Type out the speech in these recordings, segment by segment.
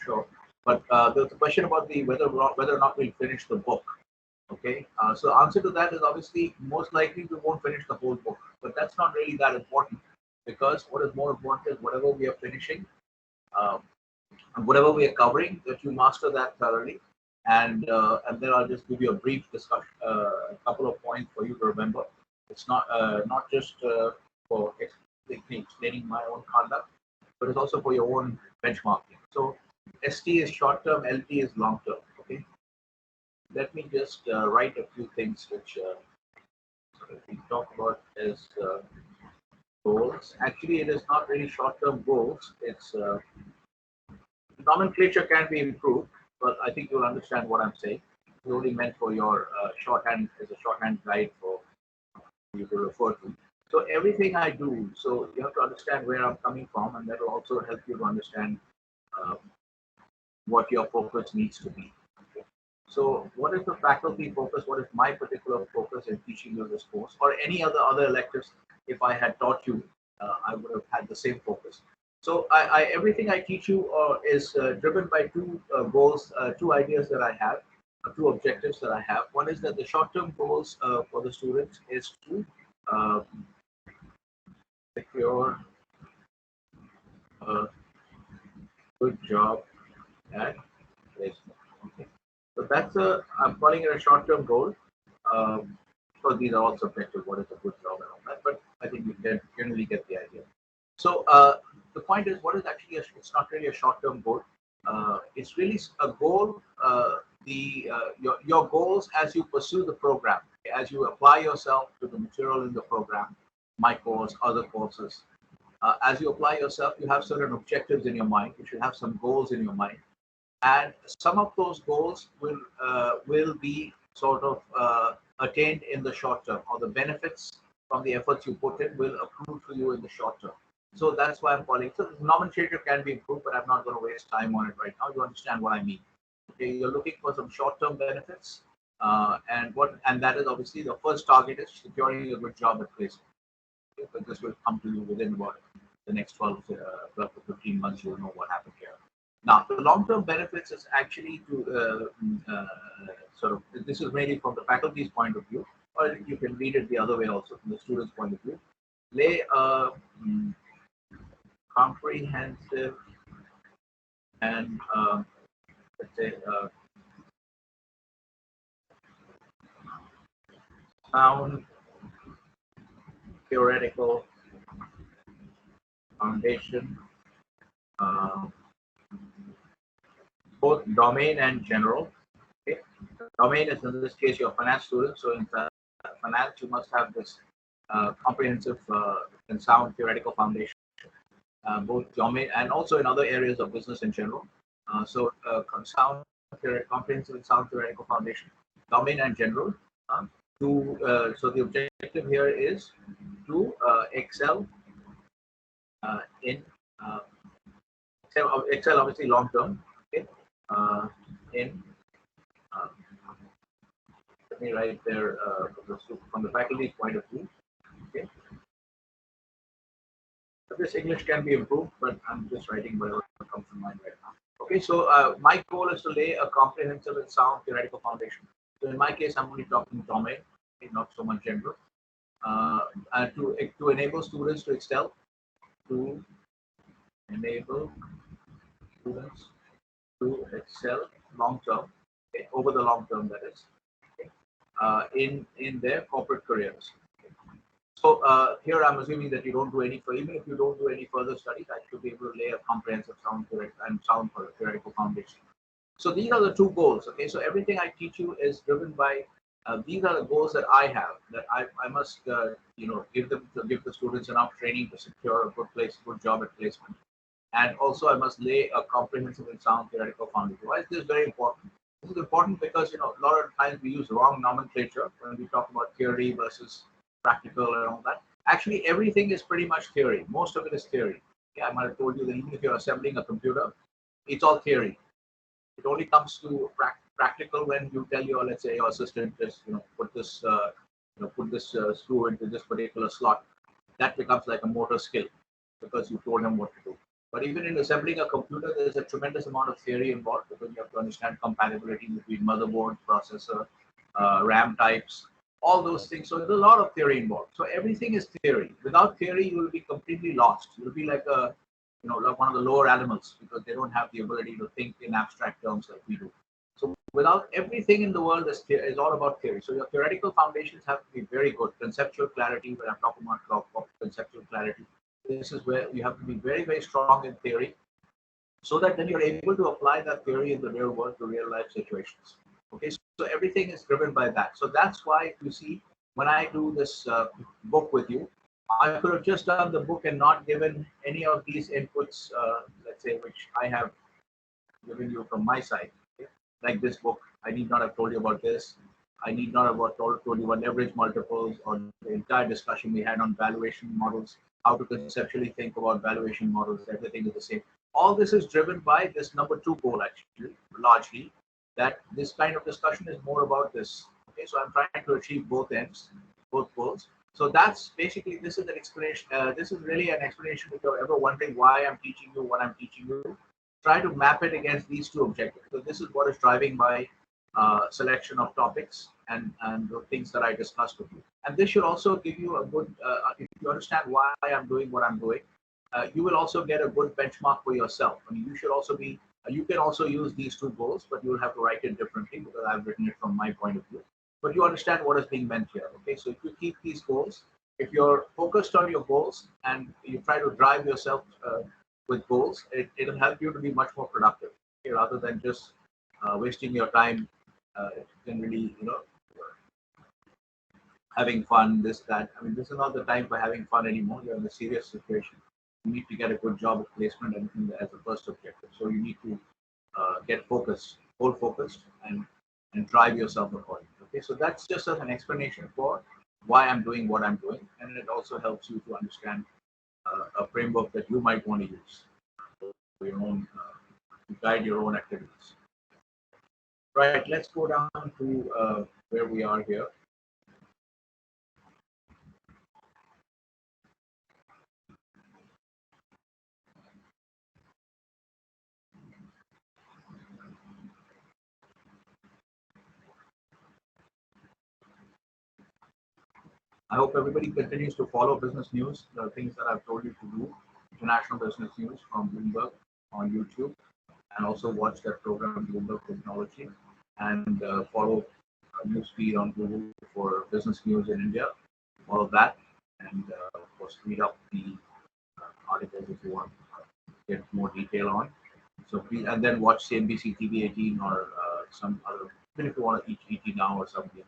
sure. But there's a question about the whether or not we'll finish the book. Okay, so answer to that is obviously most likely we won't finish the whole book, but that's not really that important, because what is more important is whatever we are finishing, and whatever we are covering, that you master that thoroughly. And then I'll just give you a brief discussion, a couple of points for you to remember. It's not just for explaining my own conduct, but it's also for your own benchmarking. So ST is short term, LT is long term. Okay. Let me just write a few things which we talk about as goals. Actually, it is not really short-term goals. It's nomenclature can be improved, but I think you'll understand what I'm saying. It's only meant for your shorthand, as a shorthand guide for you to refer to. So everything I do, so you have to understand where I'm coming from, and that will also help you to understand what your focus needs to be. So what is the faculty focus? What is my particular focus in teaching you this course, or any other electives? If I had taught you, I would have had the same focus. So everything I teach you is driven by two goals, two ideas that I have, two objectives that I have. One is that the short-term goals for the students is to secure a good job at placement. Okay. So that's I'm calling it a short-term goal. So these are all subjective, what is a good job and all that, but I think you can generally get the idea. So the point is, what is actually, it's not really a short-term goal. It's really a goal, your goals as you pursue the program, as you apply yourself to the material in the program, my course, other courses. As you apply yourself, you have certain objectives in your mind. You should have some goals in your mind. And some of those goals will be sort of attained in the short term, or the benefits from the efforts you put in will accrue to you in the short term. So that's why I'm calling. So the nomenclature can be improved, but I'm not going to waste time on it right now. You understand what I mean. Okay, you're looking for some short-term benefits, and that is obviously the first target is securing a good job at placement. Okay, but this will come to you within about the next 12 to 15 months. You'll know what happened here. Now, the long-term benefits is actually to sort of, this is mainly from the faculty's point of view, or you can read it the other way also from the student's point of view. Lay a comprehensive and let's say sound theoretical foundation, both domain and general. Okay, domain is in this case your finance student. So in finance, you must have this comprehensive and sound theoretical foundation, both domain and also in other areas of business in general. So sound comprehensive and sound theoretical foundation, domain and general. So the objective here is to excel in excel obviously long term. Okay, in let me write there from the faculty's point of view. Okay, so this English can be improved, but I'm just writing whatever comes to mind right now. Okay, so my goal is to lay a comprehensive and sound theoretical foundation. So in my case, I'm only talking domain, not so much general, and to enable students to excel, to enable students to excel long term, okay, over the long term, that is, okay, in their corporate careers. Okay. So here I'm assuming that you don't do any, even if you don't do any further studies, I should be able to lay a comprehensive sound theoretical foundation. So these are the two goals. Okay, so everything I teach you is driven by these are the goals that I have, that I must give the students enough training to secure a good job at placement, and also I must lay a comprehensive and sound theoretical foundation. Why is this very important? This is important because a lot of times we use wrong nomenclature when we talk about theory versus practical and all that. Actually, everything is pretty much theory. Most of it is theory. Yeah, I might have told you that even if you're assembling a computer, it's all theory. It only comes to practical when you tell your, let's say, your assistant just put this screw into this particular slot. That becomes like a motor skill because you told him what to do. But even in assembling a computer, there's a tremendous amount of theory involved because you have to understand compatibility between motherboard, processor, RAM types, all those things. So there's a lot of theory involved. So everything is theory. Without theory, you will be completely lost. You'll be like like one of the lower animals because they don't have the ability to think in abstract terms like we do. So without everything in the world is all about theory. So your theoretical foundations have to be very good. Conceptual clarity, when I'm talking about conceptual clarity, this is where you have to be very, very strong in theory so that then you're able to apply that theory in the real world to real life situations. Okay, so everything is driven by that. So that's why you see when I do this book with you, I could have just done the book and not given any of these inputs, let's say, which I have given you from my side. Okay? Like this book, I need not have told you about this. I need not have told you about leverage multiples or the entire discussion we had on valuation models, how to conceptually think about valuation models. Everything is the same. All this is driven by this number 2 goal, actually, largely, that this kind of discussion is more about this. Okay, so I'm trying to achieve both ends, both goals. So that's basically, this is an explanation. This is really an explanation if you're ever wondering why I'm teaching you what I'm teaching you. Try to map it against these two objectives. So this is what is driving my selection of topics and the things that I discussed with you. And this should also give you a good, if you understand why I'm doing what I'm doing, you will also get a good benchmark for yourself. I mean, you should also be, you can also use these two goals, but you will have to write it differently because I've written it from my point of view. But you understand what is being meant here. Okay, so if you keep these goals, if you're focused on your goals and you try to drive yourself with goals, it'll help you to be much more productive, okay, rather than just wasting your time generally, having fun, this, that. I mean, this is not the time for having fun anymore. You're in a serious situation. You need to get a good job of placement as a first objective. So you need to get focused, goal focused, and drive yourself accordingly. Okay, so that's just an explanation for why I'm doing what I'm doing, and it also helps you to understand a framework that you might want to use for your own, to guide your own activities. Right, let's go down to where we are here. I hope everybody continues to follow business news, the things that I've told you to do, international business news from Bloomberg on YouTube, and also watch that program, Bloomberg Technology, and follow newsfeed on Google for business news in India, all of that, and of course read up the articles if you want to get more detail on. So please, and then watch CNBC TV 18 or some other, even if you want to eat ET Now or something.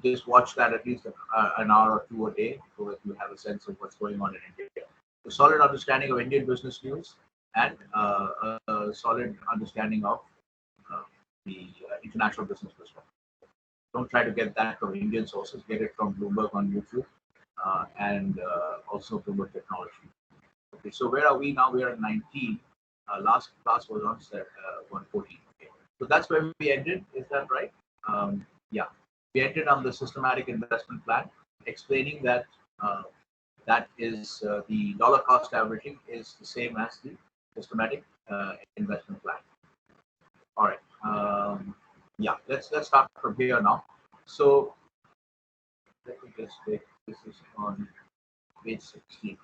Just watch that at least an hour or two a day so that you have a sense of what's going on in India. A solid understanding of Indian business news and a solid understanding of the international business perspective. Don't try to get that from Indian sources. Get it from Bloomberg on YouTube and also Bloomberg Technology. Okay, so where are we now? We are at 19. Last class was on 114. Okay. So that's where we ended. Is that right? Yeah. We ended on the systematic investment plan, explaining that that is the dollar cost averaging is the same as the systematic investment plan. All right. Yeah. Let's start from here now. So let me just take this is on page 16.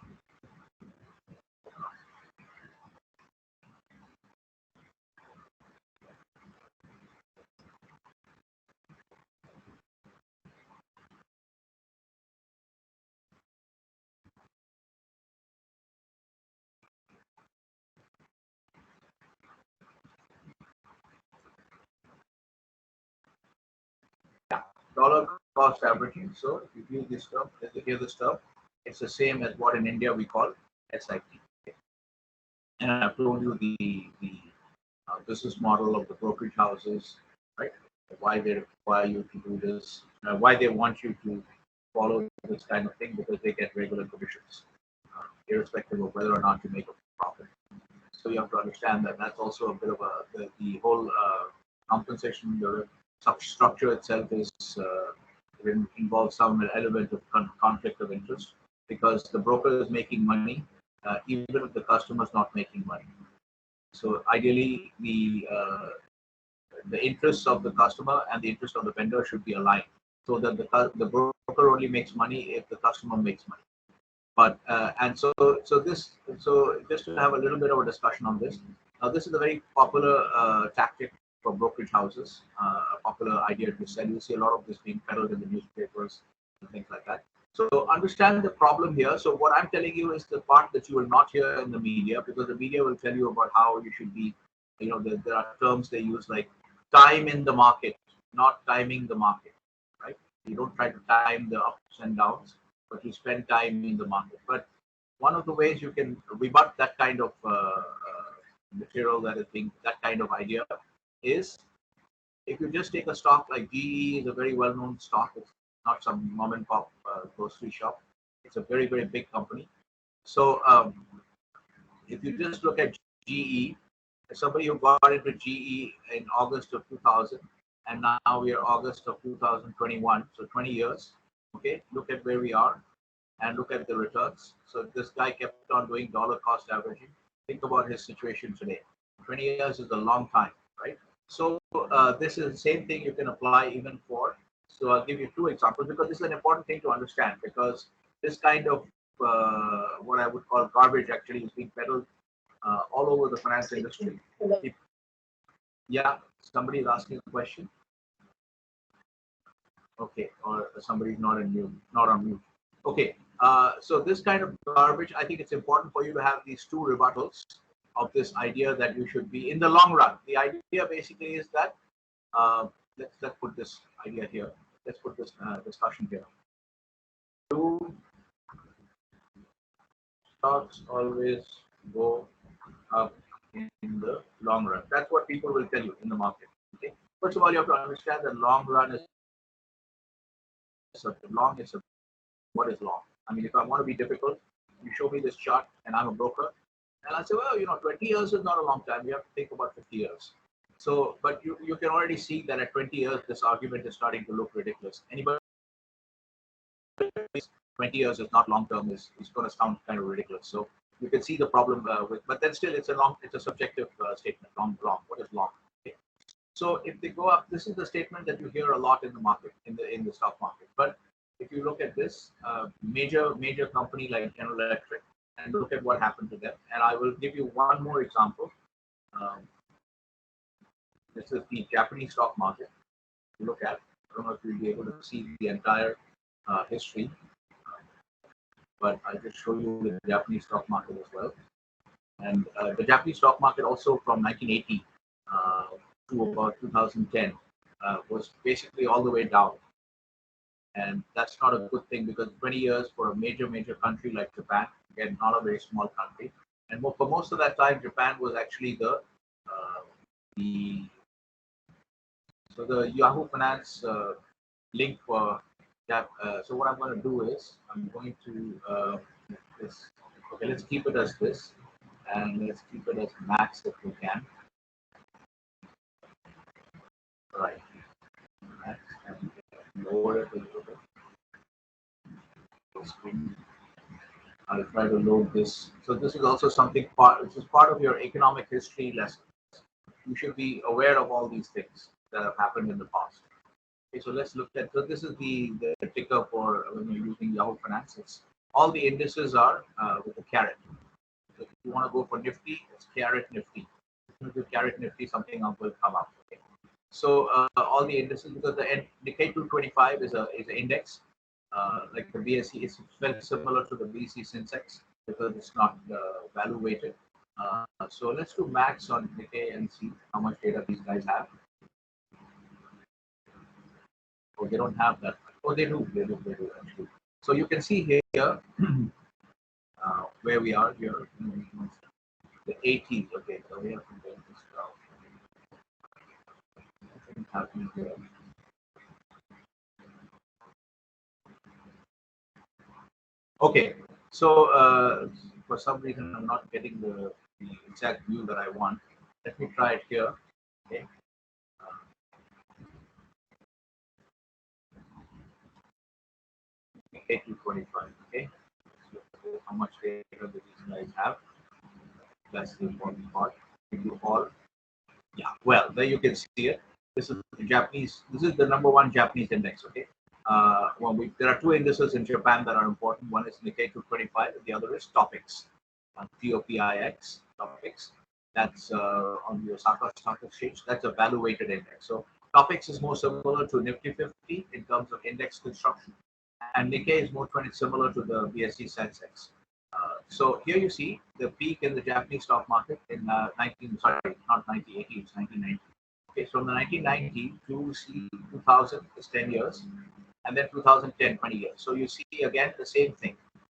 Dollar cost averaging. So if you view this term, hear this term, it's the same as what in India we call SIP. And I've told you the business model of the brokerage houses, right? Why they require you to do this, why they want you to follow this kind of thing, because they get regular commissions, irrespective of whether or not you make a profit. So you have to understand that that's also a bit of the whole compensation, the structure itself is involves some element of conflict of interest because the broker is making money even if the customer is not making money. So ideally, the interests of the customer and the interest of the vendor should be aligned, so that the broker only makes money if the customer makes money. But and so just to have a little bit of a discussion on this. Now, this is a very popular tactic for brokerage houses, a popular idea to sell. You see a lot of this being peddled in the newspapers and things like that. So understand the problem here. So what I'm telling you is the part that you will not hear in the media, because the media will tell you about how you should be. There are terms they use like time in the market, not timing the market, right? You don't try to time the ups and downs, but you spend time in the market. But one of the ways you can rebut that kind of material that kind of idea is if you just take a stock like GE is a very well-known stock. It's not some mom and pop grocery shop. It's a very, very big company. So if you just look at GE, somebody who got into GE in August of 2000, and now we are August of 2021, so 20 years. Okay, look at where we are and look at the returns. So this guy kept on doing dollar cost averaging. Think about his situation today. 20 years is a long time, right? So this is the same thing you can apply even for. So I'll give you two examples, because this is an important thing to understand, because this kind of what I would call garbage actually is being peddled all over the finance industry. Yeah, somebody is asking a question. Okay, or somebody's not on mute. Okay, so this kind of garbage, I think it's important for you to have these two rebuttals of this idea that you should be in the long run. The idea basically is that let's put this idea here. Let's put this discussion here. Do stocks always go up in the long run? That's what people will tell you in the market. Okay. First of all, you have to understand that long run is long. What is long? I mean, if I want to be difficult, you show me this chart, and I'm a broker, and I say, well, 20 years is not a long time. You have to think about 50 years. So, but you can already see that at 20 years, this argument is starting to look ridiculous. Anybody 20 years is not long term is going to sound kind of ridiculous. So you can see the problem but then still it's a subjective statement. Long. What is long? Okay. So if they go up, this is the statement that you hear a lot in the market, in the stock market. But if you look at this major company like General Electric and look at what happened to them, and I will give you one more example. This is the Japanese stock market. Look at. I don't know if you'll be able to see the entire history, but I'll just show you the Japanese stock market as well. And the Japanese stock market also from 1980 to about 2010 was basically all the way down. And that's not a good thing, because 20 years for a major country like Japan, again, not a very small country. And for most of that time, Japan was actually the Yahoo Finance link for that. So what I'm going to do is I'm going to this. Okay, let's keep it as this, and let's keep it as max if we can. Right. Max, and lower it a little bit. I'll try to load this. So this is also something which is part of your economic history lesson. You should be aware of all these things that have happened in the past. Okay, so let's look at. So this is the ticker for when you're using Yahoo Finance. All the indices are with a caret. So if you want to go for Nifty, it's caret Nifty. If you caret Nifty, something else will come up. Okay. So all the indices, because the K225 is an index. Like the BSE, it's very similar to the BSE Sensex because it's not value weighted. So let's do max on Nikkei and see how much data these guys have. Oh, they don't have that. Oh, they do actually. So you can see here where we are here. The 80s. Okay, so we have to get this down. Nothing happening here. Okay, so for some reason I'm not getting the exact view that I want. Let me try it here. Okay. K225. Okay. how much data these guys have. That's the important part. If you all, yeah, well, there you can see it. This is the Japanese. This is the #1 Japanese index. Okay. There are two indices in Japan that are important. One is Nikkei 225, and the other is Topix, TOPIX, Topix. That's on the Osaka Stock Exchange. That's a value-weighted index. So Topix is more similar to Nifty 50 in terms of index construction, and Nikkei is more similar to the BSE Sensex. So here you see the peak in the Japanese stock market in not 1980, it's 1990. Okay, so from the 1990 to see 2000 is 10 years, and then 2010, 20 years. So you see again the same thing.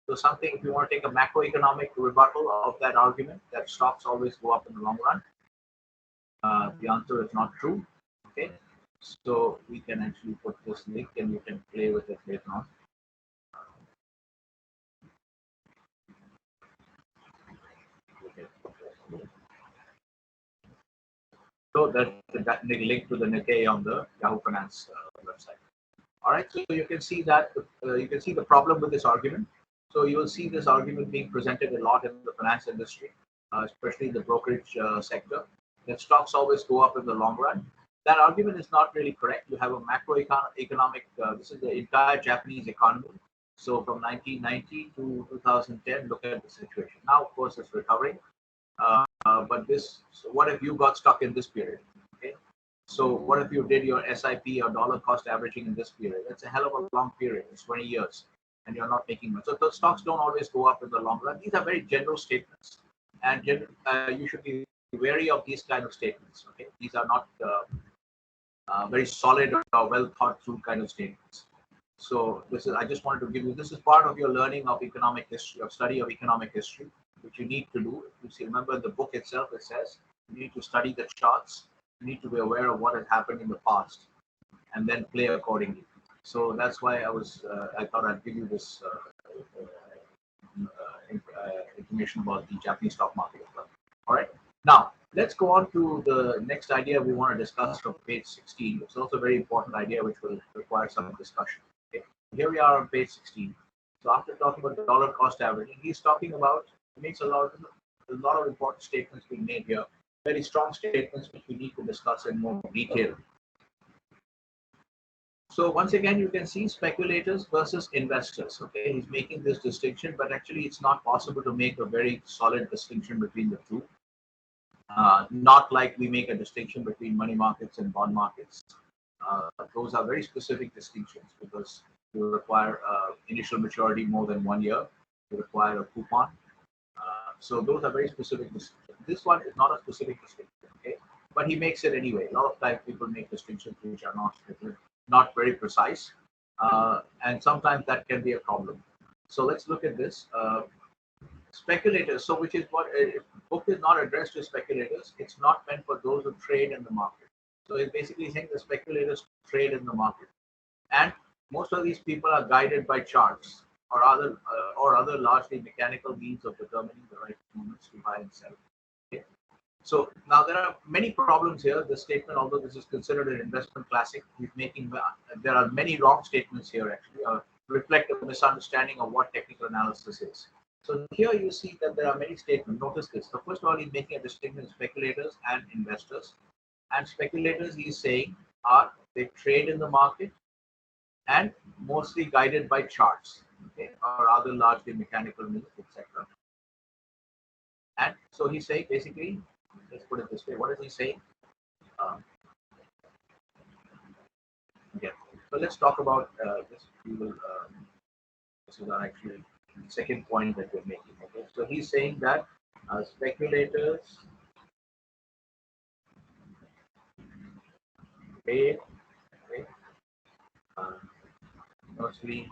So something, if you want to take a macroeconomic rebuttal of that argument that stocks always go up in the long run, the answer is not true. Okay, so we can actually put this link and you can play with it later on. So that's the link to the Nikkei on the Yahoo Finance website. All right, so you can see that you can see the problem with this argument. So you will see this argument being presented a lot in the finance industry, especially in the brokerage sector, that stocks always go up in the long run. That argument is not really correct. You have a macroeconomic, this is the entire Japanese economy. So from 1990 to 2010, look at the situation. Now, of course, it's recovering. But so what if you got stuck in this period? Okay, so what if you did your SIP or dollar cost averaging in this period? That's a hell of a long period. It's 20 years, and you're not making much. So the stocks don't always go up in the long run. These are very general statements, and you should be wary of these kind of statements. Okay, these are not very solid or well thought through kind of statements. So this is, I just wanted to give you, this is part of your learning of economic history, of study of economic history, which you need to do. You see, remember the book itself, it says you need to study the charts, you need to be aware of what has happened in the past, and then play accordingly. So that's why I thought I'd give you this information about the Japanese stock market as well. All right, now let's go on to the next idea we want to discuss from page 16. It's also a very important idea which will require some discussion. Okay, here we are on page 16. So after talking about the dollar cost averaging, he's talking about, he makes a lot of important statements being made here, very strong statements which we need to discuss in more detail. So once again, you can see speculators versus investors. Okay, he's making this distinction, but actually it's not possible to make a very solid distinction between the two. Not like we make a distinction between money markets and bond markets. Those are very specific distinctions because you require initial maturity more than 1 year. You require a coupon. So those are very specific distinctions. This one is not a specific distinction, okay? But he makes it anyway. A lot of times people make distinctions which are not very precise, and sometimes that can be a problem. So let's look at this. Speculators, so which is what if book is not addressed to speculators, it's not meant for those who trade in the market. So it's basically saying the speculators trade in the market, and most of these people are guided by charts or other largely mechanical means of determining the right moments to buy and sell. Okay. So now there are many problems here. The statement, although this is considered an investment classic, he's making there are many wrong statements here actually, reflect a misunderstanding of what technical analysis is. So here you see that there are many statements. Notice this. So first of all, he's making a distinction between speculators and investors. And speculators, he's saying, they trade in the market and mostly guided by charts, okay, or other largely mechanical means, etc. And so he's saying basically, let's put it this way. What is he saying? Again, so let's talk about this. This is actually the second point that we're making. Okay, so he's saying that speculators trade, okay, mostly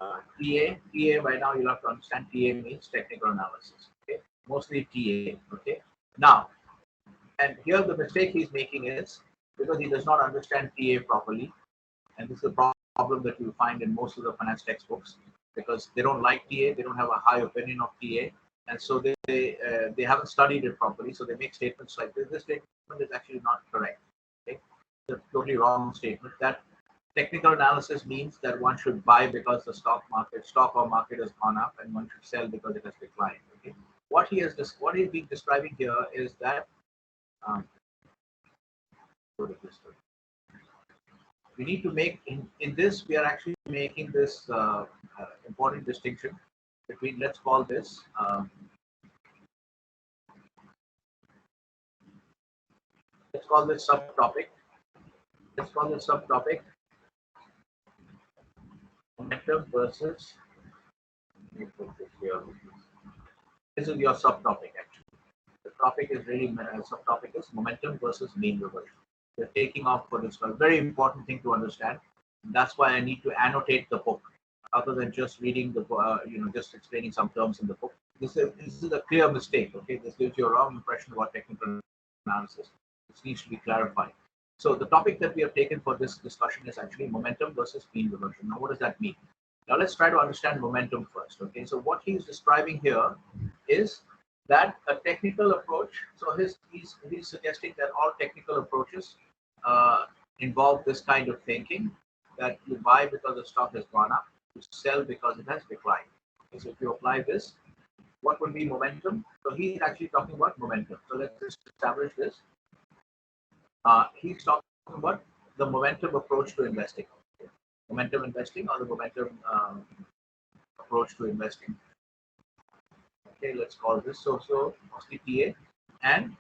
TA. By now you'll have to understand TA means technical analysis. Okay, mostly TA. Okay, now, and here the mistake he's making is because he does not understand TA properly, and this is the problem that you find in most of the finance textbooks because they don't like TA, they don't have a high opinion of TA, and so they haven't studied it properly, so they make statements like this. This statement is actually not correct. Okay, it's a totally wrong statement. That Technical analysis means that one should buy because the stock or market has gone up, and one should sell because it has declined. Okay, what he's been describing here is that we need to make in this, we are actually making this important distinction between, let's call this subtopic. Let's call this subtopic momentum versus, let me put this here. This is your subtopic actually. The topic is really, subtopic is momentum versus mean reversion. We're taking off for this one. Very important thing to understand. And that's why I need to annotate the book, other than just reading the, just explaining some terms in the book. This is a clear mistake. Okay, this gives you a wrong impression about technical analysis. This needs to be clarified. So the topic that we have taken for this discussion is actually momentum versus mean reversion. Now, what does that mean? Now, let's try to understand momentum first. Okay, so what he's describing here is that a technical approach. So he's suggesting that all technical approaches involve this kind of thinking, that you buy because the stock has gone up, you sell because it has declined. Okay, so if you apply this, what would be momentum? So he's actually talking about momentum. So let's just establish this. He's talking about the momentum approach to investing. Okay. Momentum investing, or the momentum approach to investing. Okay, let's call this so mostly TA, and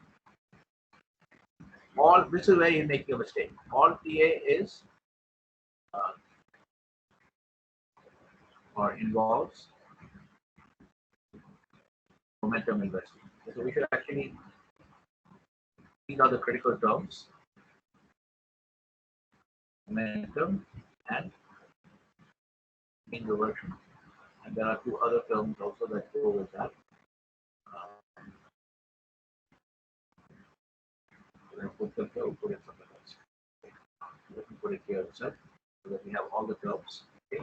all, this is where you're making a mistake. All TA is or involves momentum investing. So we should actually, these are the critical terms: momentum and mean reversion. And there are two other terms also that go with that. Put it somewhere else. Let me put it here itself, so that we have all the terms. Okay.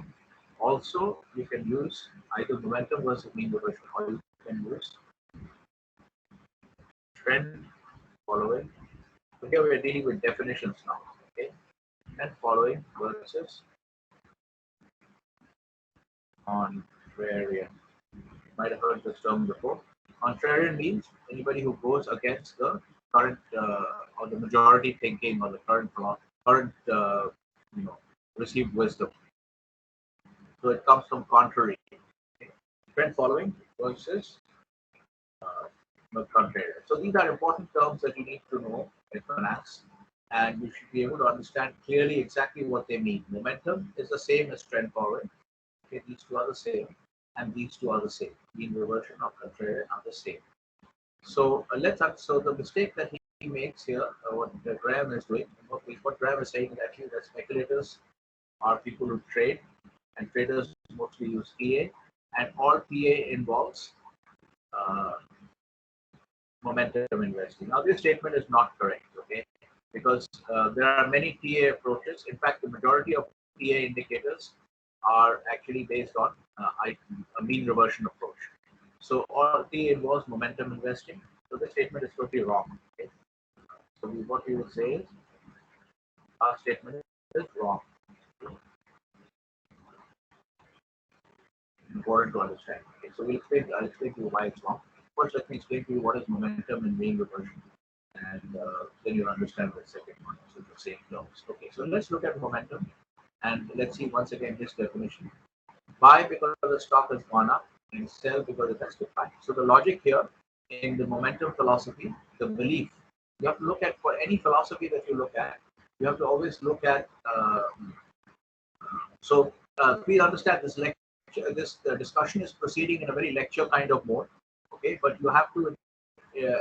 Also, you can use either momentum versus mean reversion, or you can use trend following. So here we are dealing with definitions now. Okay, trend following versus contrarian. You might have heard this term before. Contrarian means anybody who goes against the current or the majority thinking, or the current received wisdom. So it comes from contrary. Okay. Trend following versus contrarian. So these are important terms that you need to know in finance, and you should be able to understand clearly exactly what they mean. Momentum is the same as trend following. Okay, these two are the same, and these two are the same. Mean reversion or contrarian are the same. So so the mistake that he makes here, what Graham is doing, what Graham is saying is actually that speculators are people who trade, and traders mostly use PA, and all PA involves momentum investing. Now, this statement is not correct, okay, because there are many TA approaches. In fact, the majority of TA indicators are actually based on a mean reversion approach. So all TA involves momentum investing. So this statement is totally wrong. Okay? So what we would say is our statement is wrong. Important to understand. Okay, so I'll explain to you why it's wrong. First, let me explain to you what is momentum and mean reversion, and then you'll understand the second one. So the same terms. Okay, so let's look at momentum, and let's see once again his definition. Buy because the stock has gone up, and sell because it has declined. So the logic here in the momentum philosophy, the belief, you have to look at, for any philosophy that you look at, you have to always look at. Please understand this lecture. This discussion is proceeding in a very lecture kind of mode. Okay, but you have to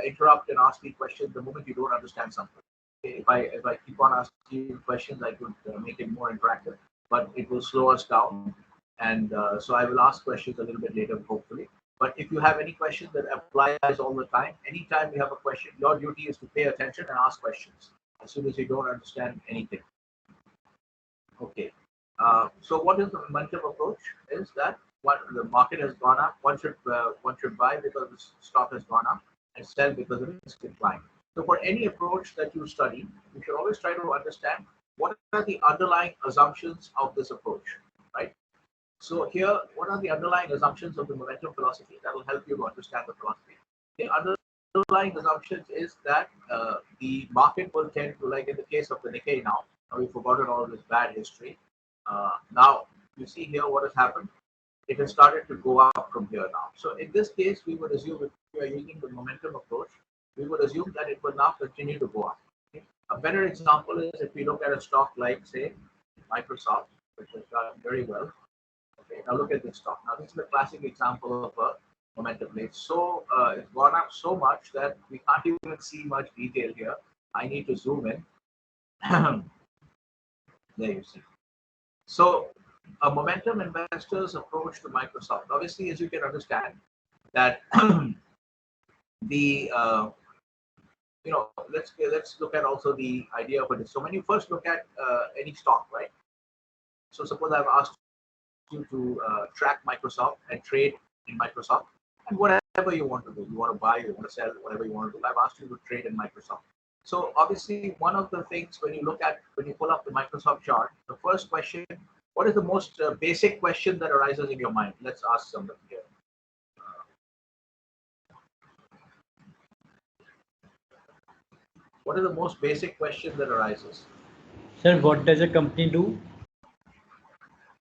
interrupt and ask me questions the moment you don't understand something. Okay? If I keep on asking you questions, I could make it more interactive, but it will slow us down. And so I will ask questions a little bit later, hopefully. But if you have any questions that applies all the time, anytime you have a question, your duty is to pay attention and ask questions as soon as you don't understand anything. Okay. So what is the momentum approach? Is that what the market has gone up, one should buy because the stock has gone up, and sell because it is declined. So for any approach that you study, you should always try to understand what are the underlying assumptions of this approach, right? So here, what are the underlying assumptions of the momentum philosophy that will help you to understand the philosophy? The underlying assumptions is that the market will tend to, like in the case of the Nikkei now, we've forgotten all this bad history. Now, you see here what has happened. It has started to go up from here now. So in this case, we would assume if we are using the momentum approach, we would assume that it will now continue to go up. Okay? A better example is if we look at a stock like, say, Microsoft, which has done very well. Okay, now look at this stock. Now this is a classic example of a momentum play. So it's gone up so much that we can't even see much detail here. I need to zoom in. There you see. So a momentum investor's approach to Microsoft. Obviously, as you can understand, that the let's look at also the idea of it. So when you first look at any stock, right? So suppose I've asked you to track Microsoft and trade in Microsoft, and whatever you want to do, you want to buy, you want to sell, whatever you want to do. I've asked you to trade in Microsoft. So obviously, one of the things when you pull up the Microsoft chart, the first question, what is the most basic question that arises in your mind? Let's ask somebody here. What is the most basic question that arises? Sir, what does a company do?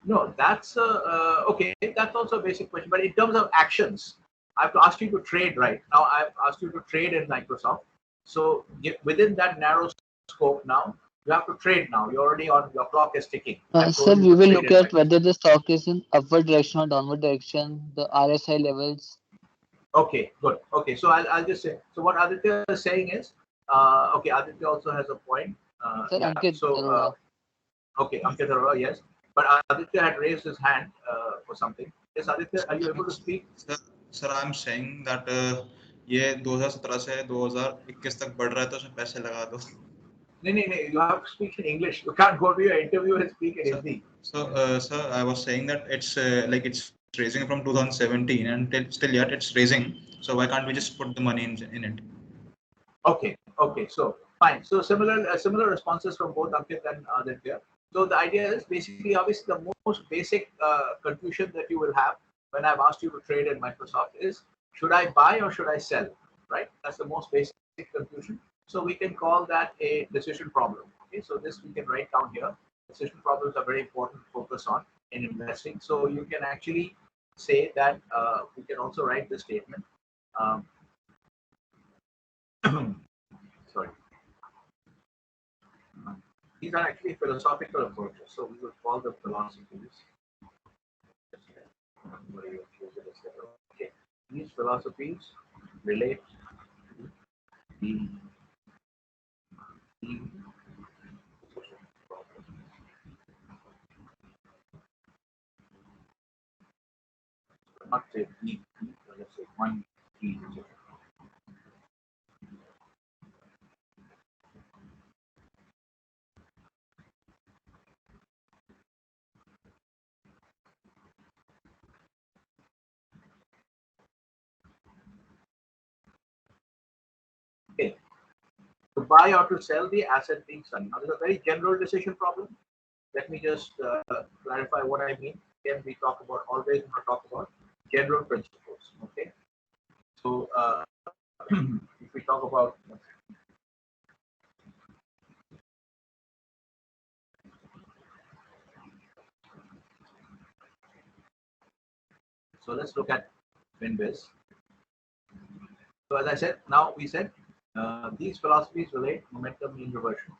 No, that's okay. That's also a basic question. But in terms of actions, I've asked you to trade right now. I've asked you to trade in Microsoft. So within that narrow scope now, you have to trade now. You're already on, your clock is ticking. I've Sir, told you we to will trade look in at Microsoft. whether the stock is in upward direction or downward direction, the RSI levels. Okay, good. Okay, so I'll just say. So what Aditya is saying is, okay, Aditya also has a point. Sir, Yeah. Ankit So Arora. okay, Ankit Arora, yes. But Aditya had raised his hand for something. Yes, Aditya, are you able to speak? Sir I am saying that ये 2017 से 2021 तक बढ़ रहा है तो उसमें पैसे लगा दो. No, you have to speak in English. You can't go to your interview and speak in Hindi. So I was saying that it's like it's raising from 2017 and still yet it's raising. So why can't we just put the money in it? Okay, so fine. So similar responses from both Ankit and Aditya. So the idea is basically, obviously, the most basic confusion that you will have when I've asked you to trade in Microsoft is, should I buy or should I sell? Right? That's the most basic confusion. So we can call that a decision problem. Okay, so this we can write down here. Decision problems are very important to focus on in investing. So you can actually say that we can also write this statement. Sorry. These are actually philosophical approaches, so we would call them philosophies. Okay. These philosophies relate to the not say the, let's say one key. Okay. To buy or to sell the asset being sold. Now, this is a very general decision problem. Let me just clarify what I mean. Again, we talk about always when we talk about general principles. Okay. So if we talk about so let's look at Winbiz. So as I said, now we said these philosophies relate momentum mean reversion.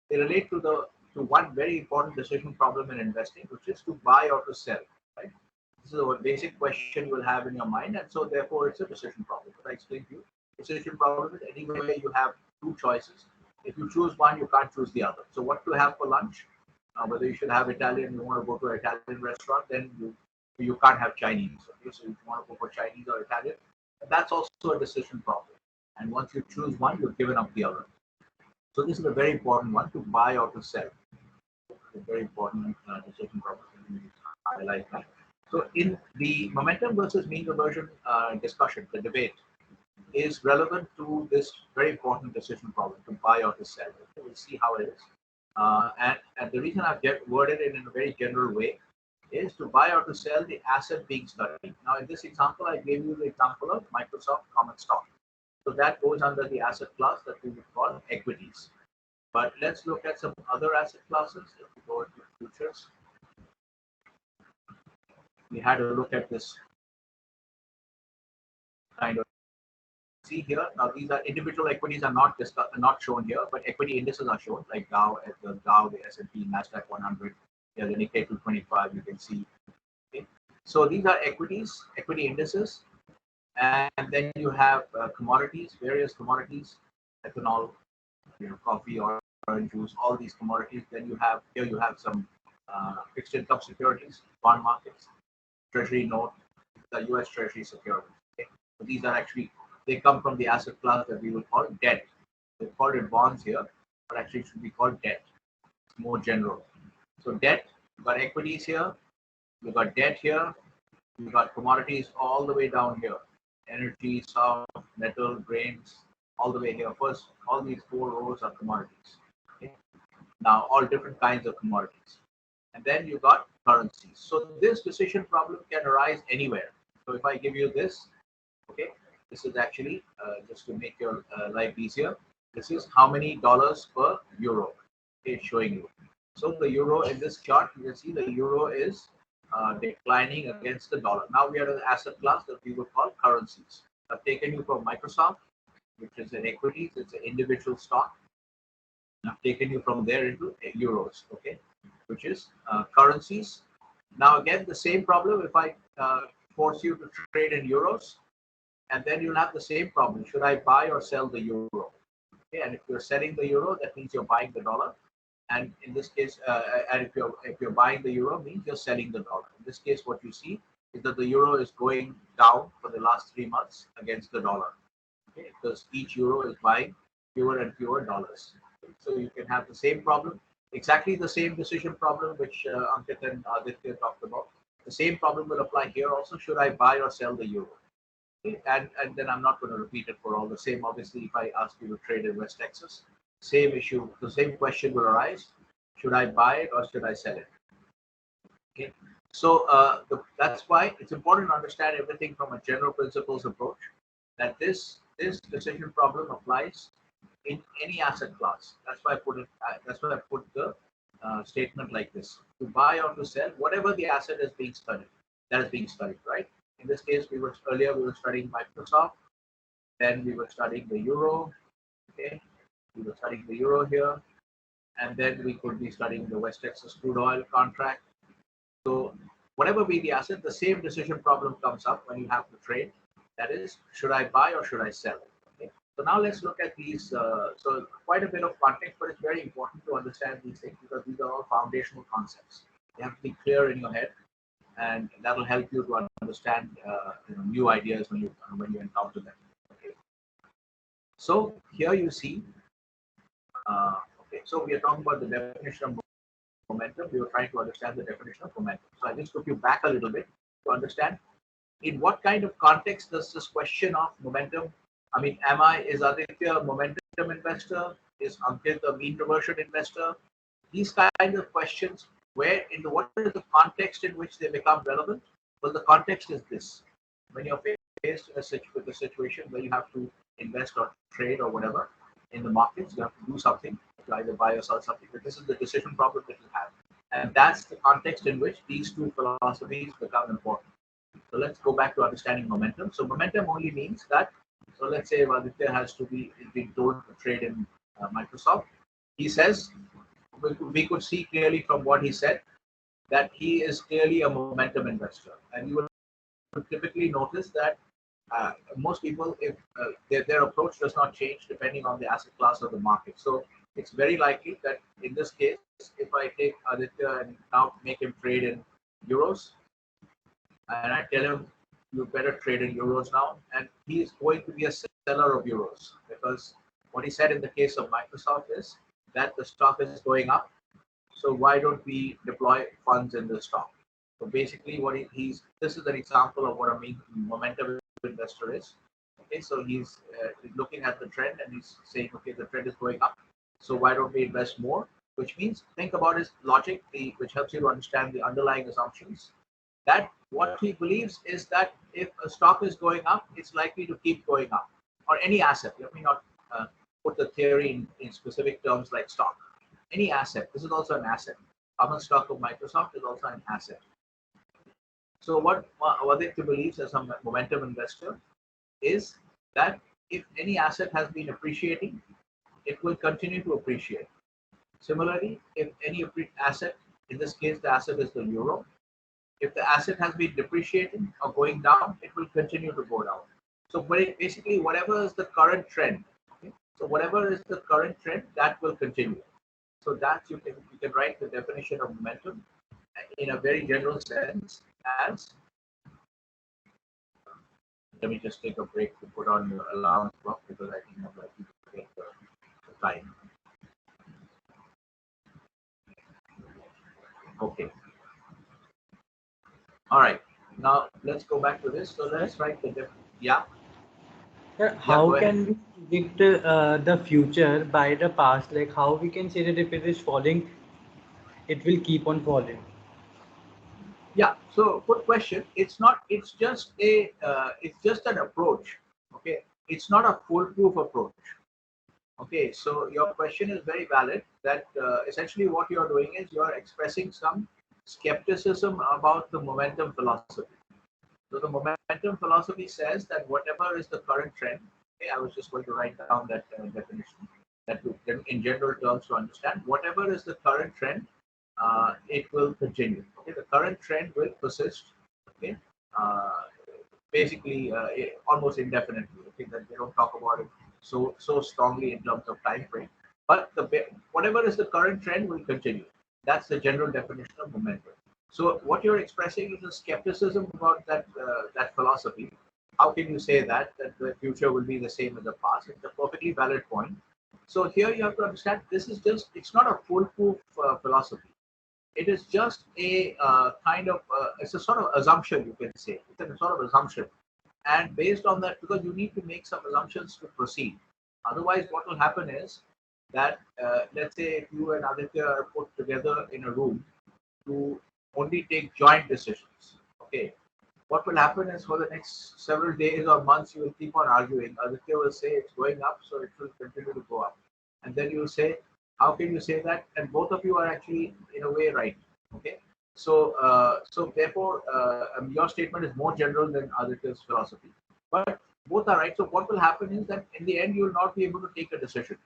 They relate to one very important decision problem in investing, which is to buy or to sell. Right? This is a basic question you will have in your mind, and so therefore it's a decision problem. But I explained to you, decision problem is anywhere you have two choices. If you choose one, you can't choose the other. So what to have for lunch? Whether you should have Italian, you want to go to an Italian restaurant, then you can't have Chinese. Okay, so if you want to go for Chinese or Italian, that's also a decision problem. And once you choose one, you've given up the other. So this is a very important one, to buy or to sell. A very important decision problem. Highlight that. So in the momentum versus mean reversion discussion, the debate is relevant to this very important decision problem, to buy or to sell. Okay, we'll see how it is. And the reason I've worded it in a very general way is to buy or to sell the asset being studied. Now, in this example, I gave you the example of Microsoft common stock. So that goes under the asset class that we would call equities. But let's look at some other asset classes. If we go into futures, we had a look at this kind of. See here, now these are individual equities are not shown here, but equity indices are shown, like Dow, the S&P, Nasdaq 100, yeah, the Nikkei 225. You can see. Okay, so these are equities, equity indices, and then you have commodities, various commodities, ethanol, coffee, orange juice, all these commodities. Then you have some fixed income securities, bond markets, treasury note, the U.S. Treasury securities. Okay? So these are actually, they come from the asset class that we would call debt. They called it bonds here, but actually it should be called debt. It's more general. So debt, you've got equities here, you've got debt here, you've got commodities all the way down here. Energy, soft, metal, grains, all the way here. First, all these 4 rows are commodities. Okay? Now, all different kinds of commodities. And then you got currencies. So this decision problem can arise anywhere. So if I give you this, okay, this is actually just to make your life easier. This is how many dollars per euro. Okay, it's showing you. So the euro in this chart, you can see the euro is declining against the dollar. Now we are in the asset class that we would call currencies. I've taken you from Microsoft, which is an equities, it's an individual stock. I've taken you from there into euros, okay, which is currencies. Now again, the same problem if I force you to trade in euros, and then you'll have the same problem. Should I buy or sell the euro? Okay, and if you're selling the euro, that means you're buying the dollar. And in this case, and if you're buying the euro, means you're selling the dollar. In this case, what you see is that the euro is going down for the last 3 months against the dollar. Okay, because each euro is buying fewer and fewer dollars. Okay, so you can have the same problem, exactly the same decision problem which Ankit and Aditya talked about. The same problem will apply here also. Should I buy or sell the euro? Okay, and then I'm not going to repeat it for all the same. Obviously, if I ask you to trade in West Texas, same issue, the same question will arise. Should I buy it or should I sell it? Okay, so that's why it's important to understand everything from a general principles approach, that this decision problem applies in any asset class. That's why I put it. That's why I put the statement like this: to buy or to sell, whatever the asset is being studied, that is being studied, right? In this case, we were studying Microsoft, then we were studying the euro. Okay, we were studying the euro here, and then we could be studying the West Texas crude oil contract. So whatever be the asset, the same decision problem comes up when you have to trade. That is, should I buy or should I sell? Okay. So now let's look at these. So quite a bit of context, but it's very important to understand these things because these are all foundational concepts. They have to be clear in your head, and that will help you to understand new ideas when you encounter them. Okay. So here you see. Okay, so we are talking about the definition of momentum. We were trying to understand the definition of momentum. So I just took you back a little bit to understand in what kind of context does this question of momentum. I mean, is Aditya a momentum investor? Is Ankit a mean reversion investor? These kind of questions, what is the context in which they become relevant? Well, the context is this: when you're faced with a situation where you have to invest or trade or whatever in the markets, you have to do something to either buy or sell something. But this is the decision problem that you have, and that's the context in which these two philosophies become important. So let's go back to understanding momentum. So momentum only means that. So let's say Aditya is being told to trade in Microsoft. He says we could see clearly from what he said that he is clearly a momentum investor, and you will typically notice that most people, if their approach does not change depending on the asset class of the market. So it's very likely that in this case, if I take Aditya and now make him trade in euros, and I tell him you better trade in euros now, and he is going to be a seller of euros, because what he said in the case of Microsoft is that the stock is going up, so why don't we deploy funds in the stock? So basically, this is an example of what a momentum investor is. Okay, so he's looking at the trend and he's saying, okay, the trend is going up, so why don't we invest more which means think about his logic, which helps you to understand the underlying assumptions. That what he believes is that if a stock is going up, it's likely to keep going up, or any asset. Let me not put the theory in specific terms like stock. Any asset. This is also an asset. Common stock of Microsoft is also an asset. So what Aditya believes as a momentum investor is that if any asset has been appreciating, it will continue to appreciate. Similarly, if any asset, in this case the asset is the euro, if the asset has been depreciating or going down, it will continue to go down. So basically, whatever is the current trend, okay? So whatever is the current trend, that will continue. So that you can write the definition of momentum in a very general sense as, let me just take a break to put on your alarm clock because I think I'm likely to forget the time. Okay. All right. Now let's go back to this. So let's write the yeah. Sir, how can we predict the future by the past? Like how we can say that if it is falling, it will keep on falling. Yeah. So good question. It's not. It's just a. It's just an approach. Okay. It's not a foolproof approach. Okay. So your question is very valid. That essentially what you are doing is you are expressing some skepticism about the momentum philosophy. So the momentum philosophy says that whatever is the current trend, okay, I was just going to write down that definition, that in general terms to understand, whatever is the current trend, it will continue. Okay, the current trend will persist. Okay, basically almost indefinitely. Okay, that they don't talk about it so strongly in terms of time frame, but whatever is the current trend will continue. That's the general definition of momentum. So what you're expressing is a skepticism about that philosophy. How can you say that the future will be the same as the past? It's a perfectly valid point. So here you have to understand this is just, it's not a foolproof philosophy. It is just a kind of it's a sort of assumption, you can say. It's a sort of assumption, and based on that, because you need to make some assumptions to proceed. Otherwise, what will happen is that let's say if you and Aditya are put together in a room to only take joint decisions. Okay, what will happen is for the next several days or months, you will keep on arguing. Aditya will say it's going up, so it will continue to go up. And then you will say, how can you say that? And both of you are actually, in a way, right. Okay. So therefore, your statement is more general than Aditya's philosophy. But both are right. So what will happen is that in the end, you will not be able to take a decision.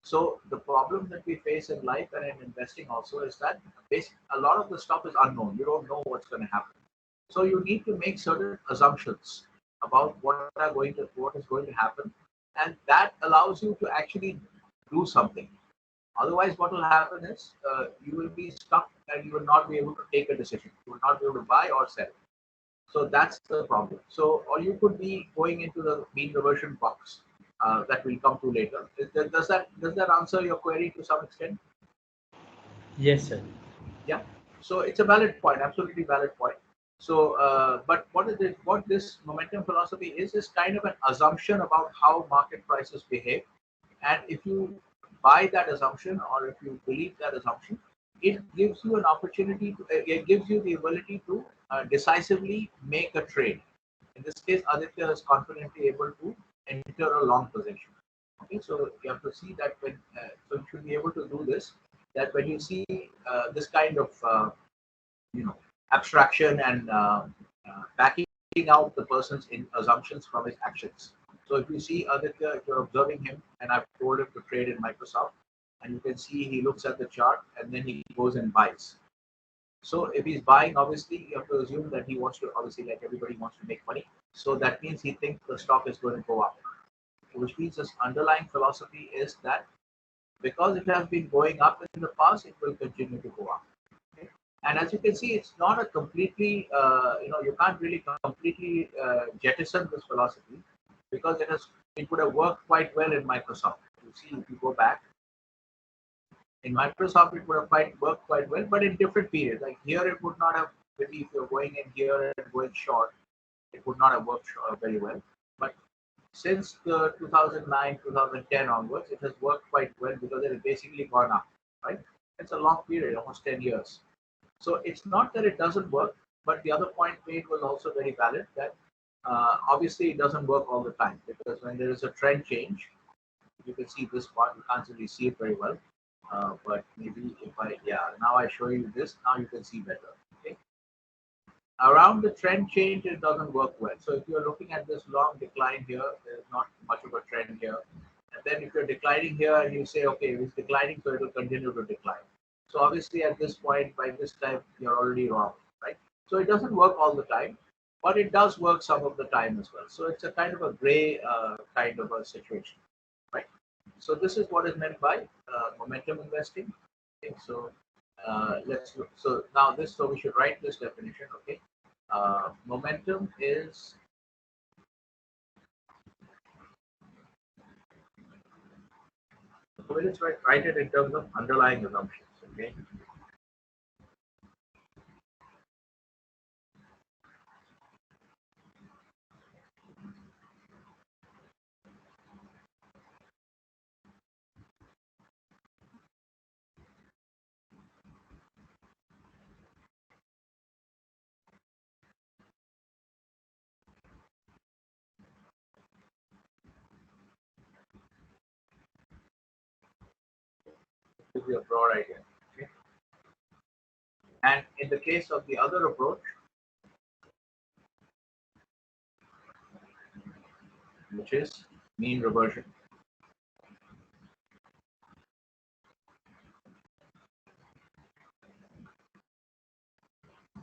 So the problem that we face in life and in investing also is that a lot of the stuff is unknown. You don't know what's going to happen. So you need to make certain assumptions about what is going to happen, and that allows you to actually do something. Otherwise, what will happen is you will be stuck and you will not be able to take a decision. You will not be able to buy or sell. So that's the problem. So, or you could be going into the mean reversion box that we'll come to later. Does that answer your query to some extent? Yes, sir. Yeah. So it's a valid point, absolutely valid point. So, but what this momentum philosophy is kind of an assumption about how market prices behave, and if you buy that assumption or if you believe that assumption, it gives you an opportunity to, it gives you the ability to decisively make a trade. In this case, Aditya is confidently able to enter a long position. Okay, so you have to see that so you should be able to do this. That when you see this kind of abstraction and backing out the person's assumptions from his actions. So if you see Aditya, if you're observing him, and I've told him to trade in Microsoft, and you can see he looks at the chart and then he goes and buys. So if he's buying, obviously you have to assume that he wants to, obviously like everybody wants to make money. So that means he thinks the stock is going to go up, which means his underlying philosophy is that because it has been going up in the past, it will continue to go up. Okay? And as you can see, it's not a completely, you can't really completely jettison this philosophy because it would have worked quite well in Microsoft. You see, if you go back, in Microsoft, it would have worked quite well, but in different periods. Like here, it would not have, maybe if you're going in here and going short, it would not have worked very well. But since the 2009, 2010 onwards, it has worked quite well because it has basically gone up. right? It's a long period, almost 10 years. So it's not that it doesn't work, but the other point made was also very valid that obviously it doesn't work all the time, because when there is a trend change, you can see this part, you can't really see it very well. But maybe if now I show you this, now you can see better. Okay. Around the trend change, it doesn't work well. So if you're looking at this long decline here, there's not much of a trend here. And then if you're declining here and you say, okay, it's declining, so it will continue to decline. So obviously at this point, by this time, you're already wrong, right? So it doesn't work all the time, but it does work some of the time as well. So it's a kind of a gray kind of a situation, right? So this is what is meant by momentum investing. Okay, so let's look. So now this, so we should write this definition. Okay, momentum is so let's write it in terms of underlying assumptions. Okay. Give you a broad idea. Okay. And in the case of the other approach, which is mean reversion.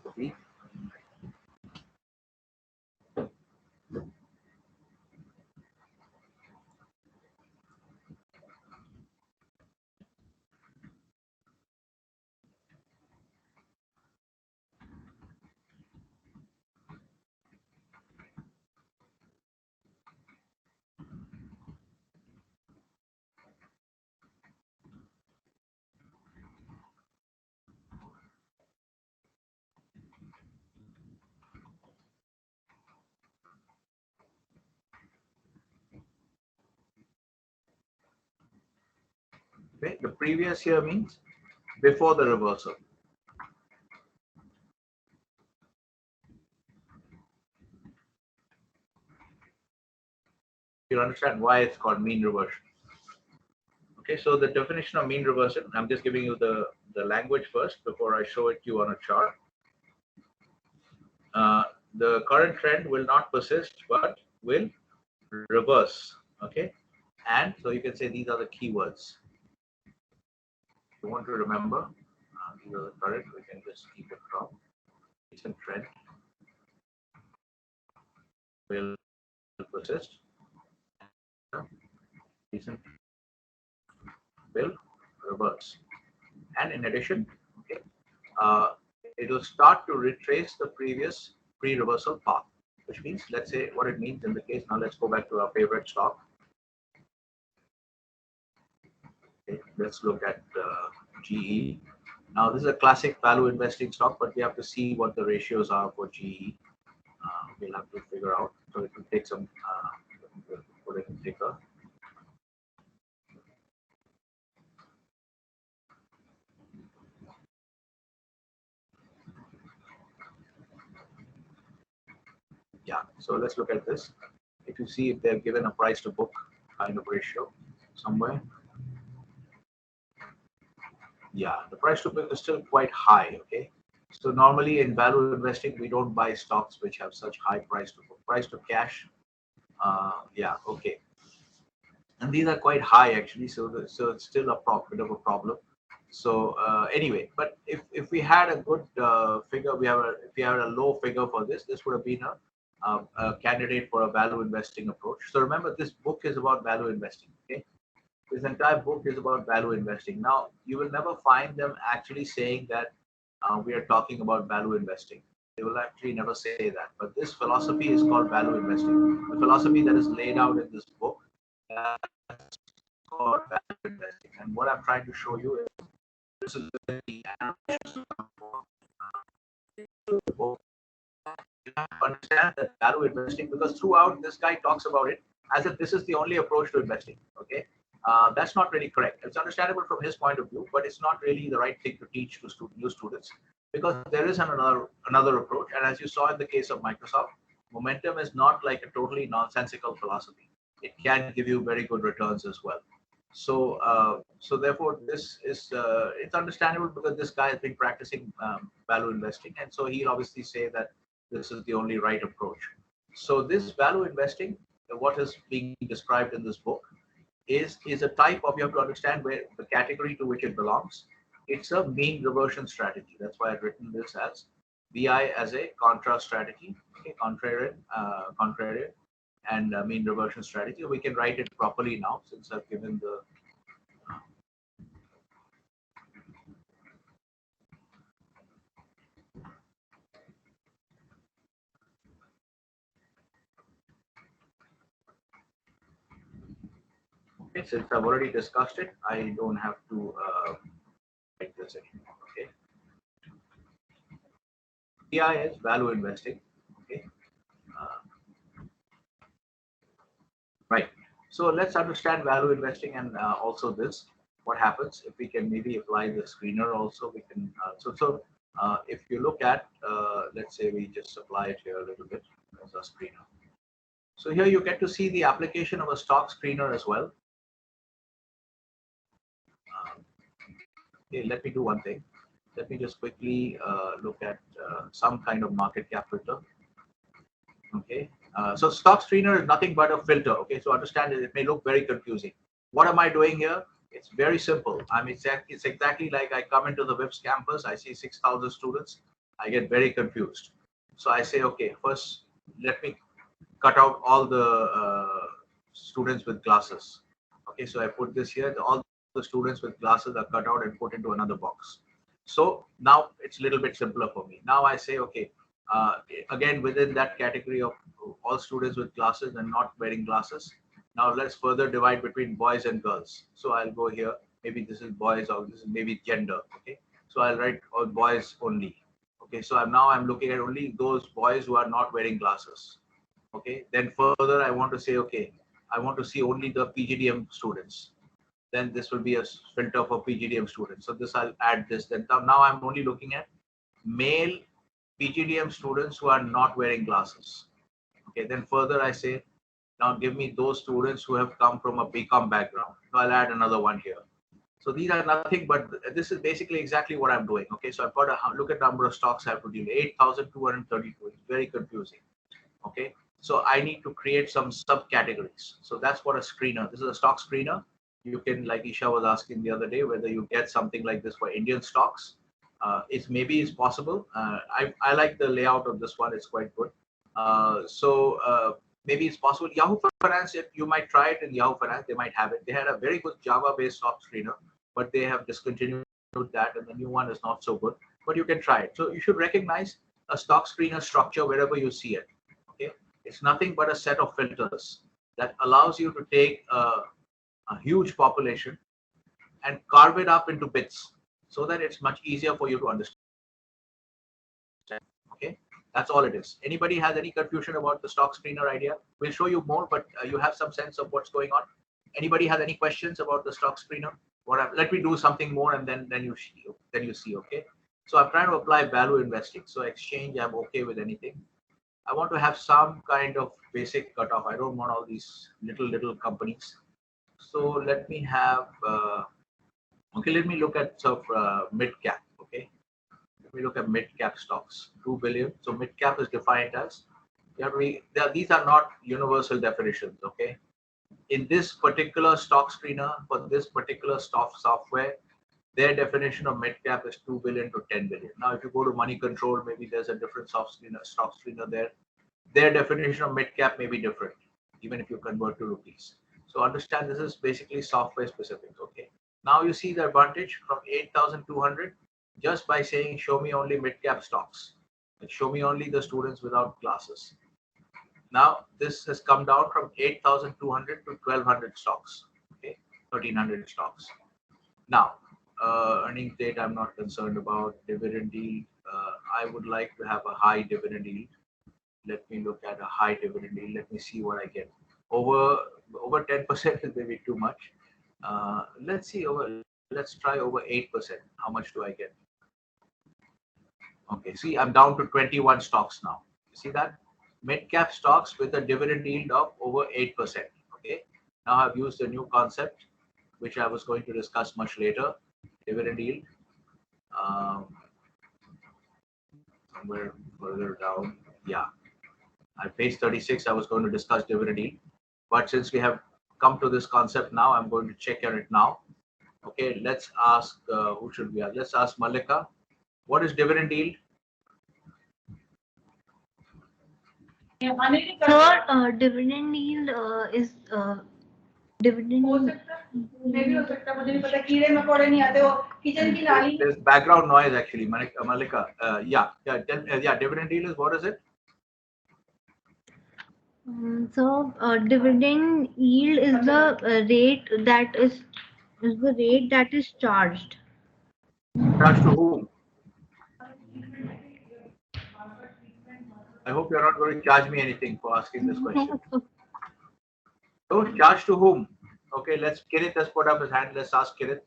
Okay. The previous here means before the reversal. You understand why it's called mean reversion. Okay, so the definition of mean reversion, I'm just giving you the language first before I show it to you on a chart. The current trend will not persist, but will reverse. Okay, and so you can say these are the keywords. If you want to remember, these are the current, we can just keep it from. Recent trend will persist. Recent will reverse. And in addition, okay, it will start to retrace the previous pre-reversal path, which means, let's say what it means in the case. Now let's go back to our favorite stock. Okay, let's look at GE. Now this is a classic value investing stock, but we have to see what the ratios are for GE. We'll have to figure out. So it will take some put it in ticker. Yeah, so let's look at this. If you see if they're given a price to book kind of ratio somewhere. Yeah, the price to book is still quite high. Okay, so normally in value investing, we don't buy stocks which have such high price to book. Price to cash, yeah, okay. And these are quite high actually, so it's still a bit of a problem. So anyway, but if we had a good figure, if we had a low figure for this would have been a candidate for a value investing approach. So remember, this book is about value investing. Okay, this entire book is about value investing. Now you will never find them actually saying that we are talking about value investing. They will actually never say that. But this philosophy is called value investing. The philosophy that is laid out in this book is called value investing. And what I'm trying to show you is this is the you have to understand that value investing, because throughout this guy talks about it as if this is the only approach to investing. Okay, That's not really correct. It's understandable from his point of view, but it's not really the right thing to teach to new students, because there is another approach. And as you saw in the case of Microsoft, momentum is not like a totally nonsensical philosophy. It can give you very good returns as well. So therefore, this is it's understandable, because this guy has been practicing value investing, and so he'll obviously say that this is the only right approach. So this value investing, what is being described in this book, is a type of, you have to understand where the category to which it belongs. It's a mean reversion strategy. That's why I've written this as VI as a contrast strategy, okay, contrarian, and mean reversion strategy. We can write it properly now, since I've given the okay, since I've already discussed it, I don't have to write this anymore. Okay, VI is value investing. Okay, right. So let's understand value investing, and also this. What happens if we can maybe apply the screener also? We can. If you look at, let's say we just apply it here a little bit as a screener. So here you get to see the application of a stock screener as well. Okay, let me do one thing. Let me just quickly look at some kind of market cap filter. Okay, so stock screener is nothing but a filter. Okay, so understand it may look very confusing. What am I doing here? It's very simple. I mean, it's exactly like I come into the WIPS campus, I see 6,000 students, I get very confused. So I say, okay, first let me cut out all the students with glasses. Okay, so I put this here. All the students with glasses are cut out and put into another box. So now it's a little bit simpler for me. Now I say, okay, again, within that category of all students with glasses and not wearing glasses, now let's further divide between boys and girls. So I'll go here. Maybe this is boys, or this is maybe gender. Okay, so I'll write all boys only. Okay, so now I'm looking at only those boys who are not wearing glasses. Okay, then further I want to say, okay, I want to see only the PGDM students. Then this will be a filter for PGDM students. So this I'll add this. Then now I'm only looking at male PGDM students who are not wearing glasses. Okay, then further I say, now give me those students who have come from a BCom background. So I'll add another one here. So these are nothing but, this is basically exactly what I'm doing. Okay, so I've got a look at number of stocks I have to deal with, 8,232. It's very confusing. Okay, so I need to create some subcategories. So that's what a screener. This is a stock screener. You can, like Isha was asking the other day, whether you get something like this for Indian stocks. Maybe it's possible. I like the layout of this one. It's quite good. Maybe it's possible. Yahoo Finance, if you might try it in Yahoo Finance, they might have it. They had a very good Java-based stock screener, but they have discontinued that, and the new one is not so good. But you can try it. So you should recognize a stock screener structure wherever you see it. Okay, it's nothing but a set of filters that allows you to take a huge population and carve it up into bits, so that it's much easier for you to understand. Okay, that's all it is. Anybody has any confusion about the stock screener idea? We'll show you more, but you have some sense of what's going on. Anybody has any questions about the stock screener? Let me do something more, and then you see. Okay, so I'm trying to apply value investing. So exchange, I'm okay with anything. I want to have some kind of basic cutoff. I don't want all these little companies. So let me have okay, let me look at sort of mid cap. Okay, let me look at mid cap stocks, 2 billion. So mid cap is defined as, these are not universal definitions. Okay, in this particular stock screener for this particular stock software, their definition of mid cap is 2 billion to 10 billion. Now, if you go to Money Control, maybe there's a different stock screener there. Their definition of mid cap may be different, even if you convert to rupees. So understand, this is basically software specific. Okay, now you see the advantage from 8,200 just by saying show me only mid cap stocks, like show me only the students without glasses. Now this has come down from 8,200 to 1,200 stocks. Okay, 1,300 stocks. Now earnings date I'm not concerned about. Dividend yield, I would like to have a high dividend yield. Let me look at a high dividend yield. Let me see what I get. Over 10% is maybe too much. Let's see let's try over 8%. How much do I get? Okay, see, I'm down to 21 stocks now. You see that? Mid-cap stocks with a dividend yield of over 8%. Okay, now I've used a new concept, which I was going to discuss much later. Dividend yield. Somewhere further down. Yeah, at page 36, I was going to discuss dividend yield. But since we have come to this concept now, I'm going to check on it now. Okay, let's ask, who should we ask? Let's ask Malika. What is dividend yield? So, dividend yield is dividend. There's background noise actually, Malika. Yeah, dividend yield is, what is it? Dividend yield is the rate that is charged. Charged to whom? I hope you're not going to charge me anything for asking this question. So, charge to whom? Okay, Kirit has put up his hand. Let's ask Kirit.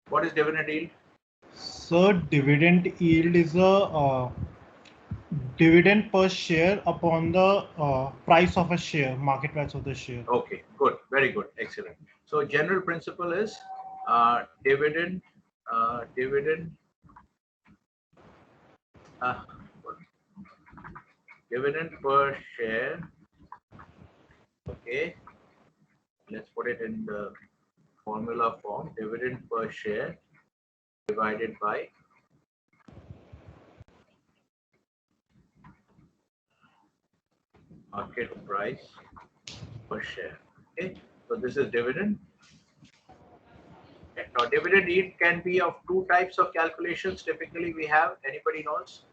What is dividend yield? So dividend yield is a dividend per share upon the price of a share, market price of the share. Okay, good, very good, excellent. So general principle is dividend per share. Okay, let's put it in the formula form. Dividend per share divided by market price per share. Okay, so this is dividend. Now, dividend yield can be of two types of calculations. Typically, we have, anybody knows?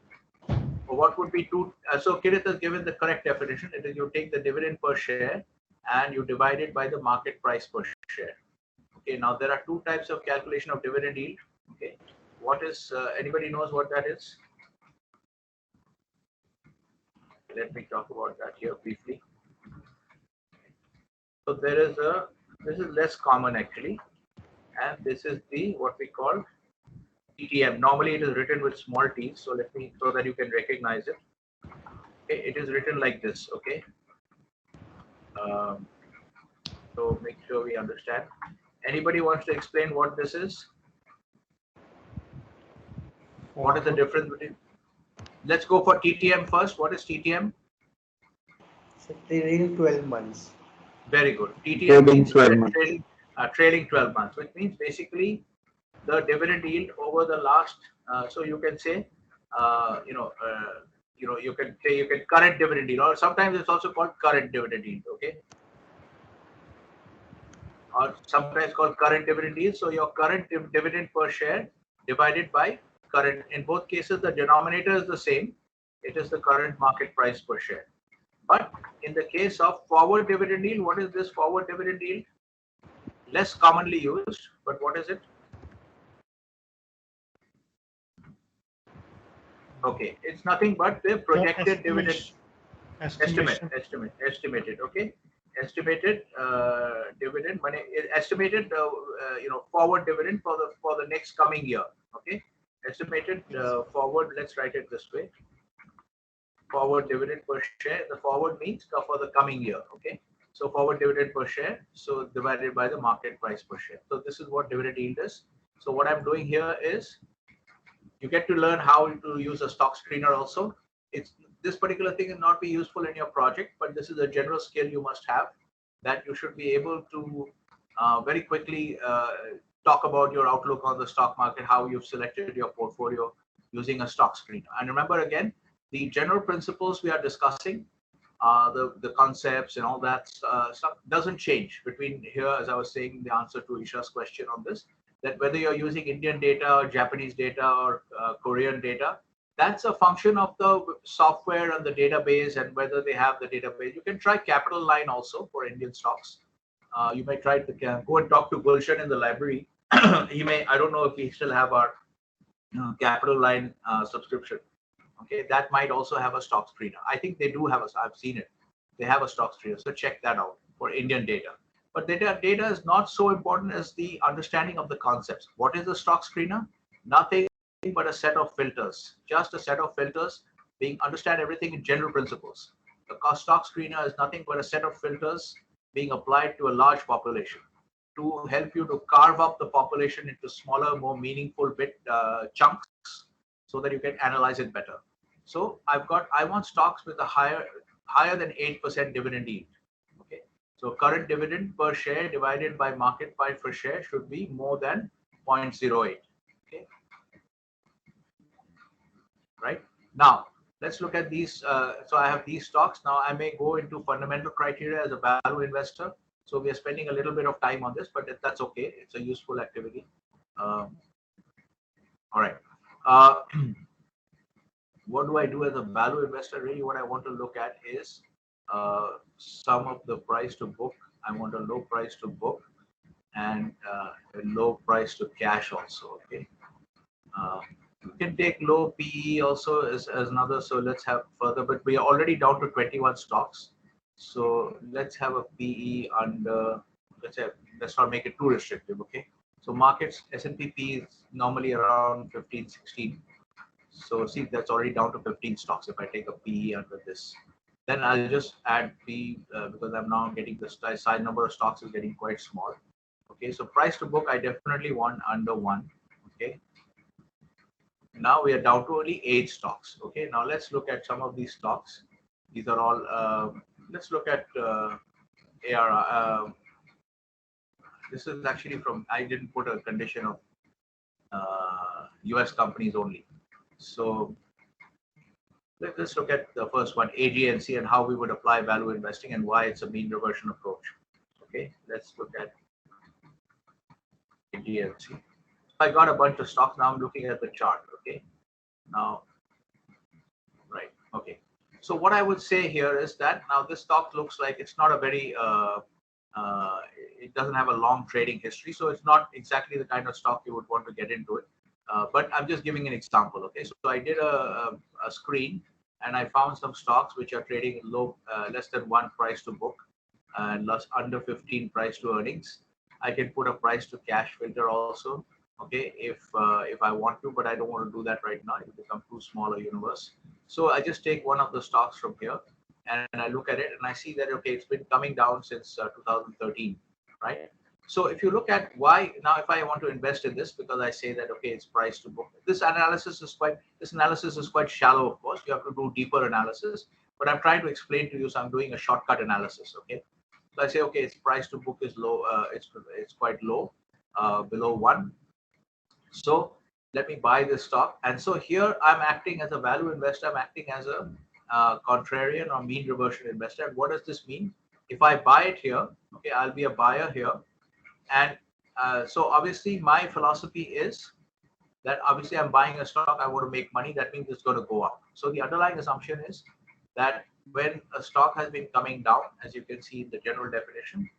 Or what would be two? So, Kirit has given the correct definition. It is, you take the dividend per share and you divide it by the market price per share. Okay, now there are two types of calculation of dividend yield. Okay, what is, anybody knows what that is? Let me talk about that here briefly. So there is this is less common actually, and this is the, what we call TTM. Normally it is written with small t, so let me, so that you can recognize it. Okay, it is written like this. Okay, so make sure we understand. Anybody wants to explain what this is? What is the difference between? Let's go for TTM first. What is TTM? So trailing 12 months. Very good. TTM means trailing 12 months, which means basically the dividend yield over the last. So you can say, you can say current dividend yield, or sometimes it's also called current dividend yield. Okay, or sometimes called current dividend yield. So your current dividend per share divided by current. In both cases, the denominator is the same. It is the current market price per share. But in the case of forward dividend yield, what is this forward dividend yield? Less commonly used, but what is it? Okay, it's nothing but the projected dividend estimated. Okay, estimated dividend money, estimated forward dividend for the next coming year. Okay, estimated forward. Let's write it this way. Forward dividend per share. The forward means for the coming year. Okay, so forward dividend per share, so divided by the market price per share. So this is what dividend yield is. So what I'm doing here is, you get to learn how to use a stock screener also. This particular thing will not be useful in your project, but this is a general skill you must have, that you should be able to very quickly talk about your outlook on the stock market, how you've selected your portfolio using a stock screener. And remember again, the general principles we are discussing, the concepts and all that stuff doesn't change between here, as I was saying, the answer to Isha's question on this, that whether you're using Indian data or Japanese data or Korean data, that's a function of the software and the database and whether they have the database. You can try Capital Line also for Indian stocks. You may try to go and talk to Gulshan in the library. He may, I don't know if we still have our Capital Line subscription. Okay, that might also have a stock screener. I think they do have I've seen it. They have a stock screener, so check that out for Indian data. But data is not so important as the understanding of the concepts. What is the stock screener? Nothing but a set of filters, just a set of filters being understand everything in general principles. The stock screener is nothing but a set of filters being applied to a large population to help you to carve up the population into smaller, more meaningful chunks so that you can analyze it better. So I want stocks with a higher than 8% dividend yield. Okay. So current dividend per share divided by market price per share should be more than 0.08. Okay. Right. Now let's look at these. So I have these stocks. Now I may go into fundamental criteria as a value investor. So we are spending a little bit of time on this, but that's okay. It's a useful activity. All right. What do I do as a value investor? Really, what I want to look at is sum of the price to book. I want a low price to book and a low price to cash also. Okay. You can take low PE also as another. So let's have further, but we are already down to 21 stocks. So let's have a PE under, let's not make it too restrictive. Okay. So markets, S&P P is normally around 15, 16. So see, that's already down to 15 stocks. If I take a PE under this, then I'll just add P because I'm now getting the size number of stocks is getting quite small. Okay. So price to book, I definitely want under 1. Okay. Now we are down to only 8 stocks. Okay, now let's look at some of these stocks. These are all, let's look at AR. This is actually from, I didn't put a condition of US companies only. So let's look at the first one, AGNC, and how we would apply value investing and why it's a mean reversion approach. Okay, let's look at AGNC. I got a bunch of stocks. Now I'm looking at the chart. Okay. Now, right. Okay. So what I would say here is that now this stock looks like it's not a very, it doesn't have a long trading history. So it's not exactly the kind of stock you would want to get into it. But I'm just giving an example. Okay. So I did a screen and I found some stocks which are trading low, less than 1 price to book and under 15 price to earnings. I can put a price to cash filter also. Okay, if I want to, but I don't want to do that right now. It will become too small a universe. So I just take one of the stocks from here and I look at it and I see that, okay, it's been coming down since 2013, right? So if you look at why now, if I want to invest in this, because I say that, okay, it's price to book. This analysis is quite shallow, of course. You have to do deeper analysis, but I'm trying to explain to you. So I'm doing a shortcut analysis. Okay, so I say, okay, its price to book is low. It's quite low, below 1. So let me buy this stock. And so here I'm acting as a value investor. I'm acting as a contrarian or mean reversion investor. And what does this mean? If I buy it here, okay, I'll be a buyer here. And so obviously my philosophy is that obviously I'm buying a stock. I want to make money. That means it's going to go up. So the underlying assumption is that when a stock has been coming down, as you can see in the general definition,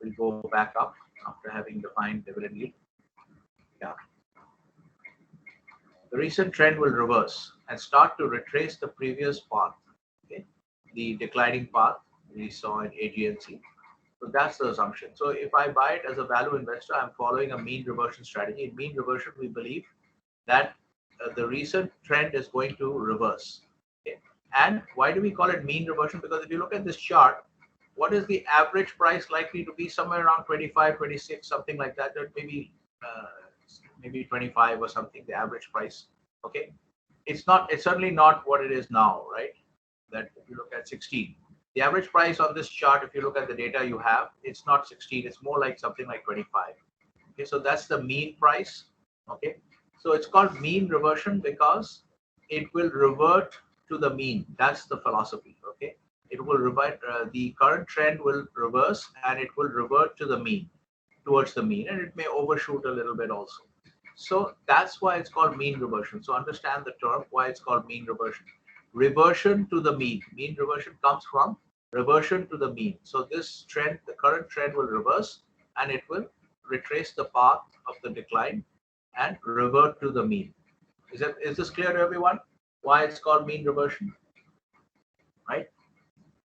we'll go back up after having defined dividend yield. Yeah. The recent trend will reverse and start to retrace the previous path, okay, the declining path we saw in AGNC. So that's the assumption. So if I buy it as a value investor, I'm following a mean reversion strategy. In mean reversion, we believe that the recent trend is going to reverse. Okay. And why do we call it mean reversion? Because if you look at this chart, what is the average price likely to be? Somewhere around 25, 26, something like that. That maybe 25 or something, the average price. Okay, it's certainly not what it is now, right? That if you look at 16, the average price on this chart, if you look at the data you have, it's not 16, it's more like something like 25. Okay, so that's the mean price. Okay, so it's called mean reversion because it will revert to the mean. That's the philosophy. Okay, it will revert, the current trend will reverse and it will revert to the mean, towards the mean, and it may overshoot a little bit also. So that's why it's called mean reversion. So understand the term, why it's called mean reversion. Reversion to the mean. Mean reversion comes from reversion to the mean. So this trend, the current trend will reverse and it will retrace the path of the decline and revert to the mean. Is this clear to everyone? Why it's called mean reversion? Right?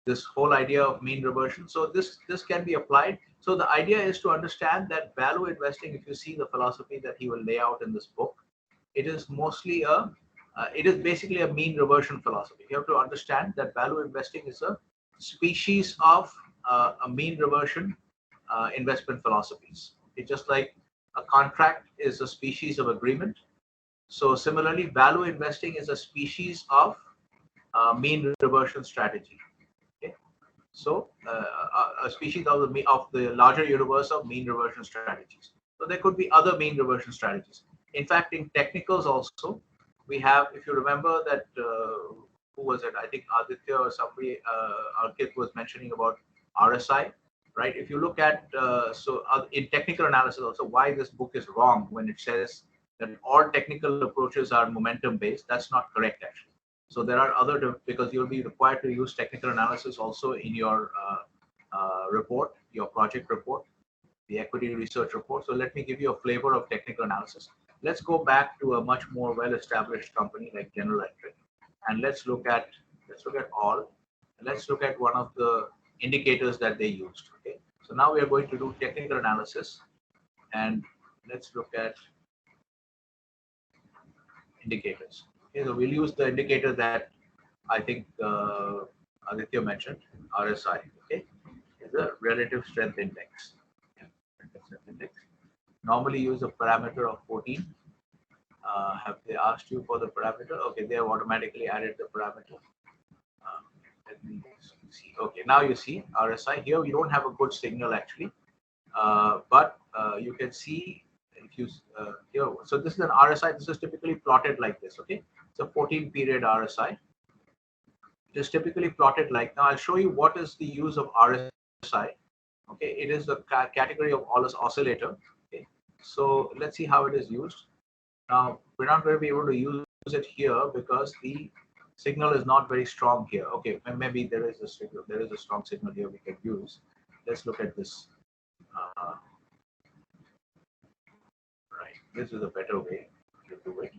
This whole idea of mean reversion. So this can be applied So the idea is to understand that value investing, if you see the philosophy that he will lay out in this book, it is mostly it is basically a mean reversion philosophy. You have to understand that value investing is a species of a mean reversion investment philosophies. It's just like a contract is a species of agreement. So similarly, value investing is a species of mean reversion strategy. Okay? So a species of the larger universe of mean reversion strategies. So there could be other mean reversion strategies. In fact, in technicals also, we have, if you remember that, who was it? I think Aditya or somebody, Ankit was mentioning about RSI, right? If you look at, in technical analysis also, why this book is wrong when it says that all technical approaches are momentum based. That's not correct actually. So there are other, because you'll be required to use technical analysis also in your report, your project report, the equity research report. So let me give you a flavor of technical analysis. Let's go back to a much more well-established company like General Electric, and let's look at all. Let's look at one of the indicators that they used. Okay, so now we are going to do technical analysis, and let's look at indicators. Okay, so we'll use the indicator that I think Aditya mentioned, RSI. Okay, is a relative strength index. Yeah, relative strength index. Normally use a parameter of 14. Have they asked you for the parameter? Okay, they have automatically added the parameter. Let me see. Okay, now you see RSI. Here we don't have a good signal actually, but you can see if you here. So this is an RSI. This is typically plotted like this. Okay, it's a 14-period RSI. It is typically plotted like. Now I'll show you what is the use of RSI. Okay, it is the category of all oscillator. Okay, so let's see how it is used. Now we're not going to be able to use it here because the signal is not very strong here. Okay, maybe there is a signal. There is a strong signal here we can use. Let's look at this. Right, this is a better way to do it.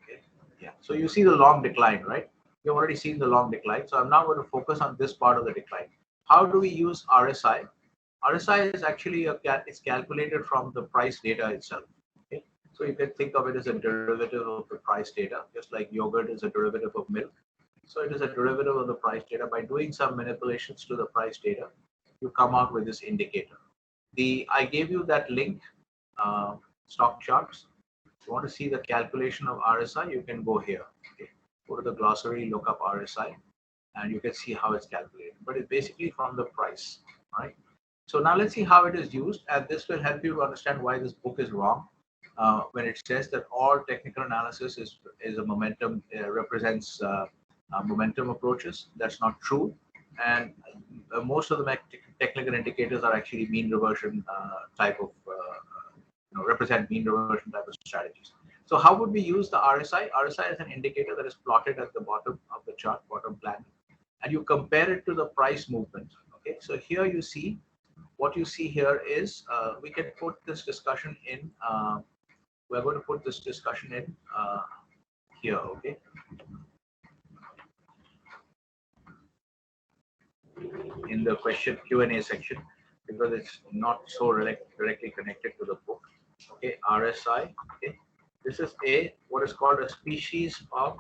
Okay, yeah. So you see the long decline, right? You've already seen the long decline. So I'm now going to focus on this part of the decline. How do we use RSI? RSI is actually it's calculated from the price data itself. Okay, so you can think of it as a derivative of the price data, just like yogurt is a derivative of milk. So it is a derivative of the price data. By doing some manipulations to the price data, you come out with this indicator. I gave you that link, stock charts. If you want to see the calculation of RSI, you can go here. Okay. Go to the glossary, look up RSI, and you can see how it's calculated. But it's basically from the price, right? So now let's see how it is used, and this will help you to understand why this book is wrong when it says that all technical analysis is a momentum, represents momentum approaches. That's not true, and most of the technical indicators are actually mean reversion type of represent mean reversion type of strategies. So how would we use the RSI? RSI is an indicator that is plotted at the bottom of the chart, bottom plan, and you compare it to the price movement. Okay, so here you see, what you see here is we can put this discussion in. We're going to put this discussion in here. Okay. In the question Q&A section, because it's not so directly connected to the book. Okay, RSI. Okay, this is what is called a species of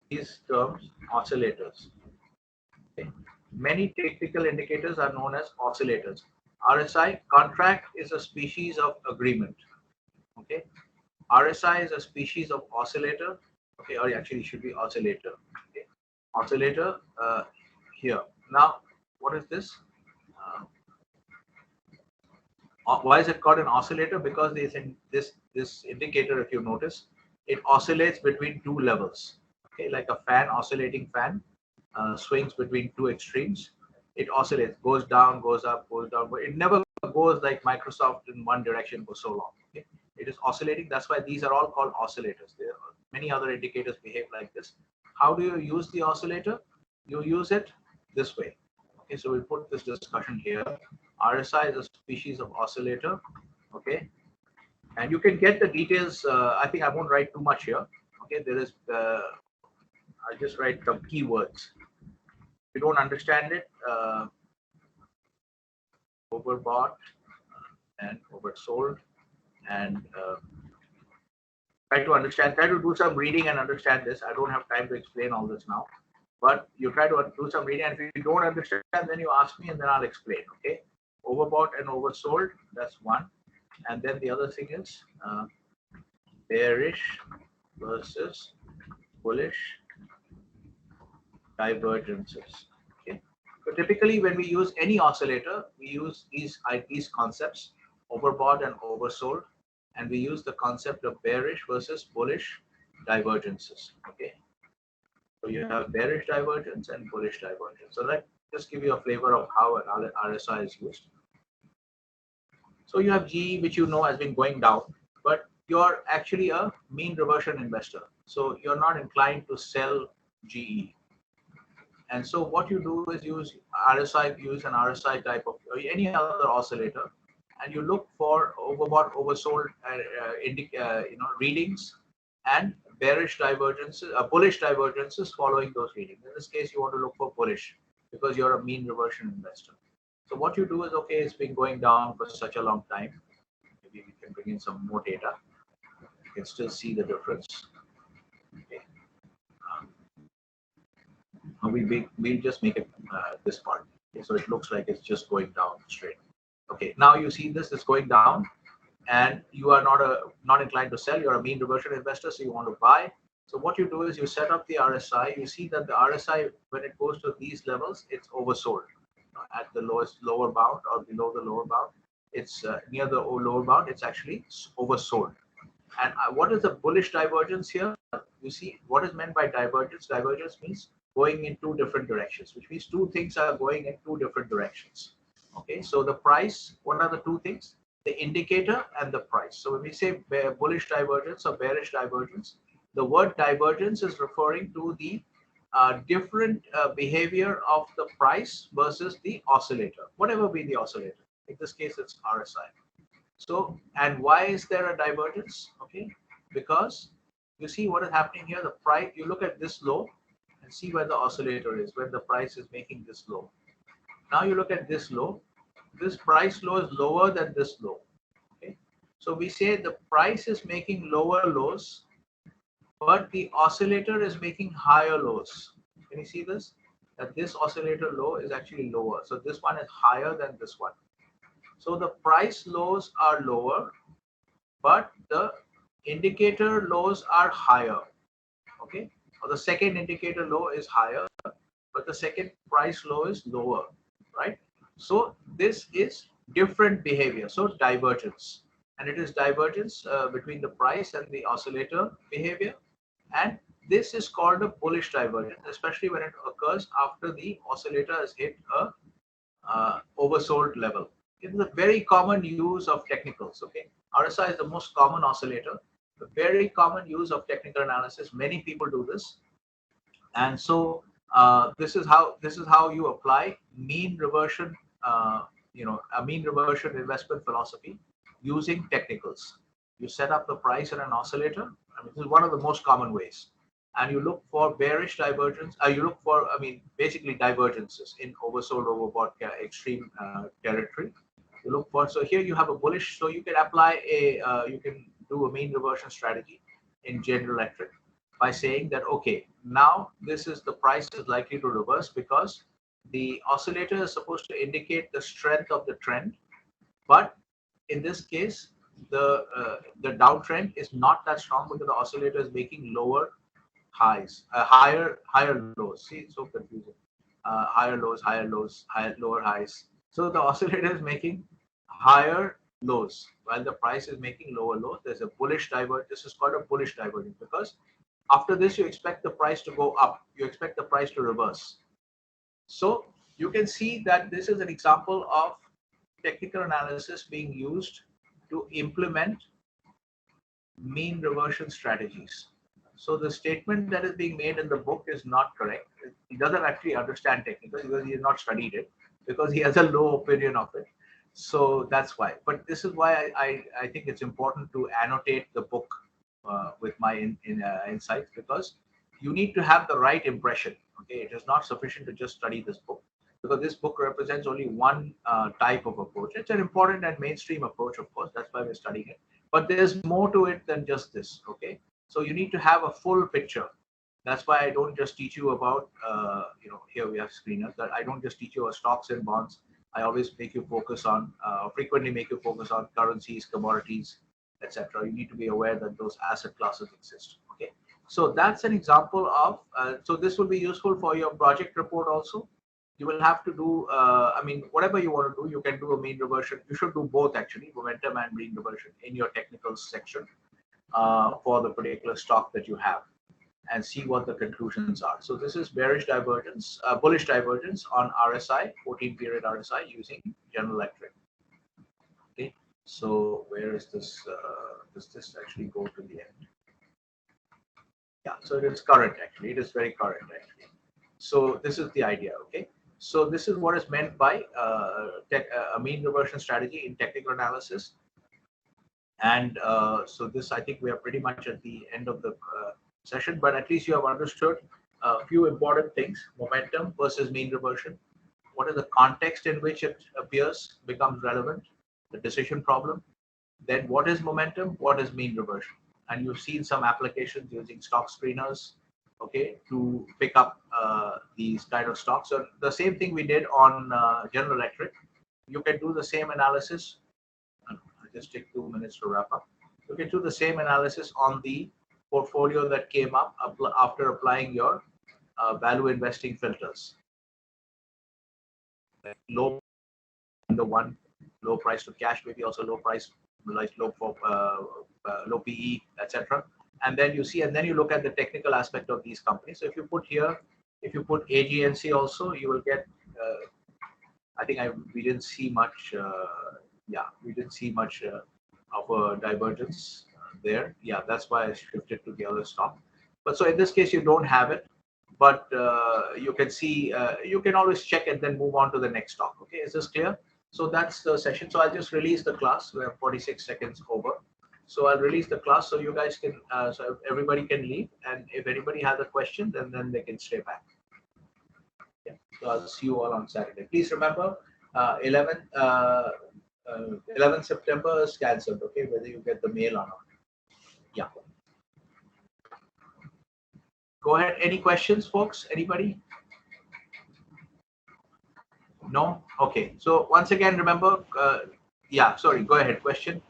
these terms oscillators. Okay. Many technical indicators are known as oscillators. RSI, contract, is a species of agreement. Okay, RSI is a species of oscillator. Okay, or actually it should be oscillator. Okay, oscillator here. Now, what is this? Why is it called an oscillator? Because this indicator, if you notice, it oscillates between two levels. Okay, like a fan, oscillating fan, swings between two extremes. It oscillates, goes down, goes up, goes down, but it never goes like Microsoft in one direction for so long. Okay, it is oscillating. That's why these are all called oscillators. There are many other indicators behave like this. How do you use the oscillator? You use it this way. Okay, so we'll put this discussion here. RSI is a species of oscillator. Okay, and you can get the details. I think I won't write too much here. Okay, there is. I'll just write some keywords. If you don't understand it, overbought and oversold, and try to understand, try to do some reading and understand this. I don't have time to explain all this now, but you try to do some reading, and if you don't understand, then you ask me and then I'll explain. Okay, overbought and oversold, that's one. And then the other thing is bearish versus bullish divergences. Okay, so typically when we use any oscillator, we use these concepts, overbought and oversold, and we use the concept of bearish versus bullish divergences. Okay, so you have bearish divergence and bullish divergence. So let just give you a flavor of how an RSI is used. So you have GE, which you know has been going down, but you're actually a mean reversion investor. So you're not inclined to sell GE. And so what you do is use an RSI type of any other oscillator, and you look for overbought, oversold, readings, and bearish divergences, bullish divergences following those readings. In this case, you want to look for bullish because you're a mean reversion investor. So what you do is, okay, it's been going down for such a long time. Maybe we can bring in some more data. You can still see the difference. Okay. We'll just make it this part. Okay, so it looks like it's just going down straight. Okay, now you see this is going down, and you are not inclined to sell. You're a mean reversion investor, so you want to buy. So what you do is you set up the RSI. You see that the RSI, when it goes to these levels, it's oversold. At the lower bound or below the lower bound, it's near the lower bound, it's actually oversold. And what is the bullish divergence here? You see what is meant by divergence. Divergence means going in two different directions, which means two things are going in two different directions. Okay, so the price, what are the two things? The indicator and the price. So when we say bullish divergence or bearish divergence, the word divergence is referring to the different behavior of the price versus the oscillator, whatever be the oscillator. In this case, it's RSI. So, and why is there a divergence? Okay, because you see what is happening here. The price, you look at this low and see where the oscillator is, where the price is making this low. Now you look at this low. This price low is lower than this low. Okay, so we say the price is making lower lows, but the oscillator is making higher lows. Can you see this? That this oscillator low is actually lower. So this one is higher than this one. So the price lows are lower, but the indicator lows are higher. Okay, or the second indicator low is higher, but the second price low is lower, right? So this is different behavior. So divergence, and it is divergence between the price and the oscillator behavior. And this is called a bullish divergence, especially when it occurs after the oscillator has hit a oversold level. It is a very common use of technicals. Okay, RSI is the most common oscillator. The very common use of technical analysis. Many people do this, and so this is how you apply mean reversion. A mean reversion investment philosophy using technicals. You set up the price in an oscillator. I mean, this is one of the most common ways. And you look for bearish divergence. You look for, basically divergences in oversold, overbought, extreme territory. You look for. So here you have a bullish. So you can apply you can do a mean reversion strategy in General Electric by saying that, okay, now this is the price is likely to reverse because the oscillator is supposed to indicate the strength of the trend, but in this case, the downtrend is not that strong because the oscillator is making lower highs, higher lows. See, it's so confusing. Higher lows, lower highs. So the oscillator is making higher lows while the price is making lower lows. There's a bullish divergence. This is called a bullish divergence because after this you expect the price to go up. You expect the price to reverse. So you can see that this is an example of technical analysis being used to implement mean reversion strategies. So the statement that is being made in the book is not correct. He doesn't actually understand technical because he has not studied it, because he has a low opinion of it. So that's why. But this is why I think it's important to annotate the book with my insights, because you need to have the right impression. Okay, it is not sufficient to just study this book. because this book represents only one type of approach. It's an important and mainstream approach, of course. That's why we're studying it. But there's more to it than just this. Okay, so you need to have a full picture. That's why I don't just teach you about, here we have screeners, that I don't just teach you about stocks and bonds. I always make you focus on, frequently make you focus on currencies, commodities, etc. You need to be aware that those asset classes exist. Okay, so that's an example of, so this will be useful for your project report also. You will have to do, I mean, whatever you want to do, you can do a mean reversion. You should do both actually, momentum and mean reversion in your technical section for the particular stock that you have, and see what the conclusions are. So this is bearish divergence, bullish divergence on RSI, 14-period RSI using General Electric. Okay, so where is this? Does this actually go to the end? Yeah, so it is current actually. It is very current actually. So this is the idea. Okay, so this is what is meant by a mean reversion strategy in technical analysis. And so this, I think we are pretty much at the end of the session, but at least you have understood a few important things. Momentum versus mean reversion. What is the context in which it appears becomes relevant, the decision problem. Then what is momentum, what is mean reversion? And you've seen some applications using stock screeners, okay, to pick up these kind of stocks. So the same thing we did on General Electric. You can do the same analysis. I'll just take 2 minutes to wrap up. You can do the same analysis on the portfolio that came up after applying your value investing filters. Low, the one, low price to cash, maybe also low price, like low PE, etc. And then you see, and then you look at the technical aspect of these companies. So if you put here, if you put AGNC also, you will get. I think we didn't see much. We didn't see much of a divergence there. Yeah, that's why I shifted to the other stock. But so in this case, you don't have it, but you can see, you can always check and then move on to the next stock. Okay, is this clear? So that's the session. So I'll just release the class. We have 46 seconds over. So I'll release the class so you guys can, so everybody can leave. And if anybody has a question, then they can stay back. Yeah. So I'll see you all on Saturday. Please remember, 11 September is cancelled. Okay, whether you get the mail or not. Yeah. Go ahead. Any questions, folks? Anybody? No? Okay. So once again, remember, yeah, sorry, go ahead. Question?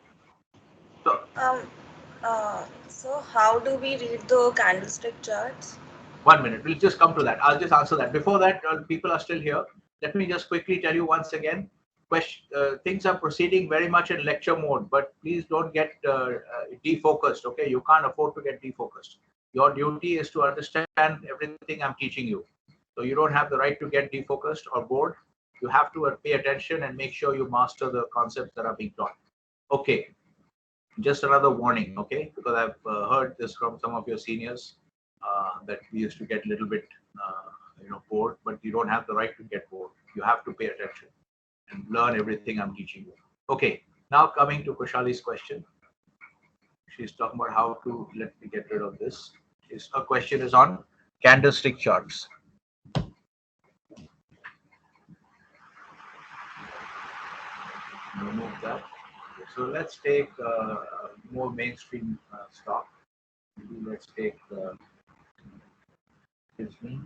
So how do we read the candlestick charts? 1 minute. We'll just come to that. I'll just answer that. Before that, people are still here. Let me just quickly tell you once again, things are proceeding very much in lecture mode, but please don't get defocused. Okay, you can't afford to get defocused. Your duty is to understand everything I'm teaching you. So you don't have the right to get defocused or bored. You have to pay attention and make sure you master the concepts that are being taught. Okay, just another warning, okay, because I've heard this from some of your seniors that we used to get a little bit bored, but you don't have the right to get bored. You have to pay attention and learn everything I'm teaching you. Okay, now coming to Kushali's question. She's talking about how to, let me get rid of this. Her question is on candlestick charts. Remove that. So let's take more mainstream stock. Maybe let's take Disney.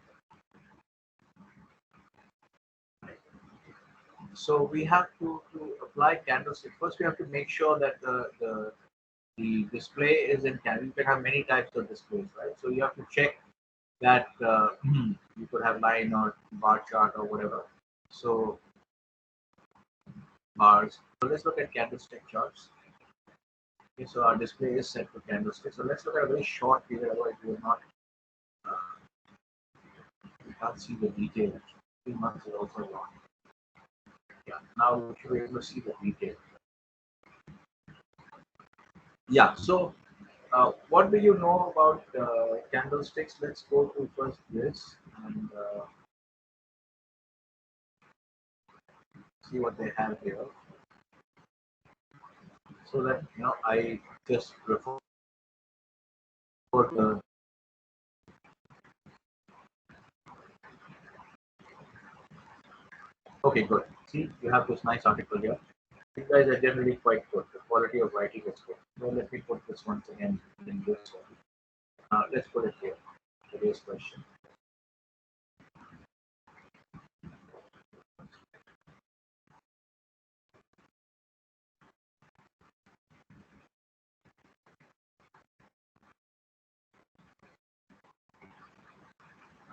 So we have to apply candlestick. First, we have to make sure that the display is in candle. You can have many types of displays, right? So you have to check that you could have line or bar chart or whatever. So bars. So let's look at candlestick charts. Okay, so our display is set to candlestick. So let's look at a very short period. Otherwise, we will not. We can't see the detail. 3 months is also long. Yeah, now we should be able to see the detail. Yeah, so what do you know about candlesticks? Let's go to first this and see what they have here. So that, I just refer the. Okay, good. See, you have this nice article here. You guys are generally quite good. The quality of writing is good. So let me put this once again in this one. Let's put it here. Today's question.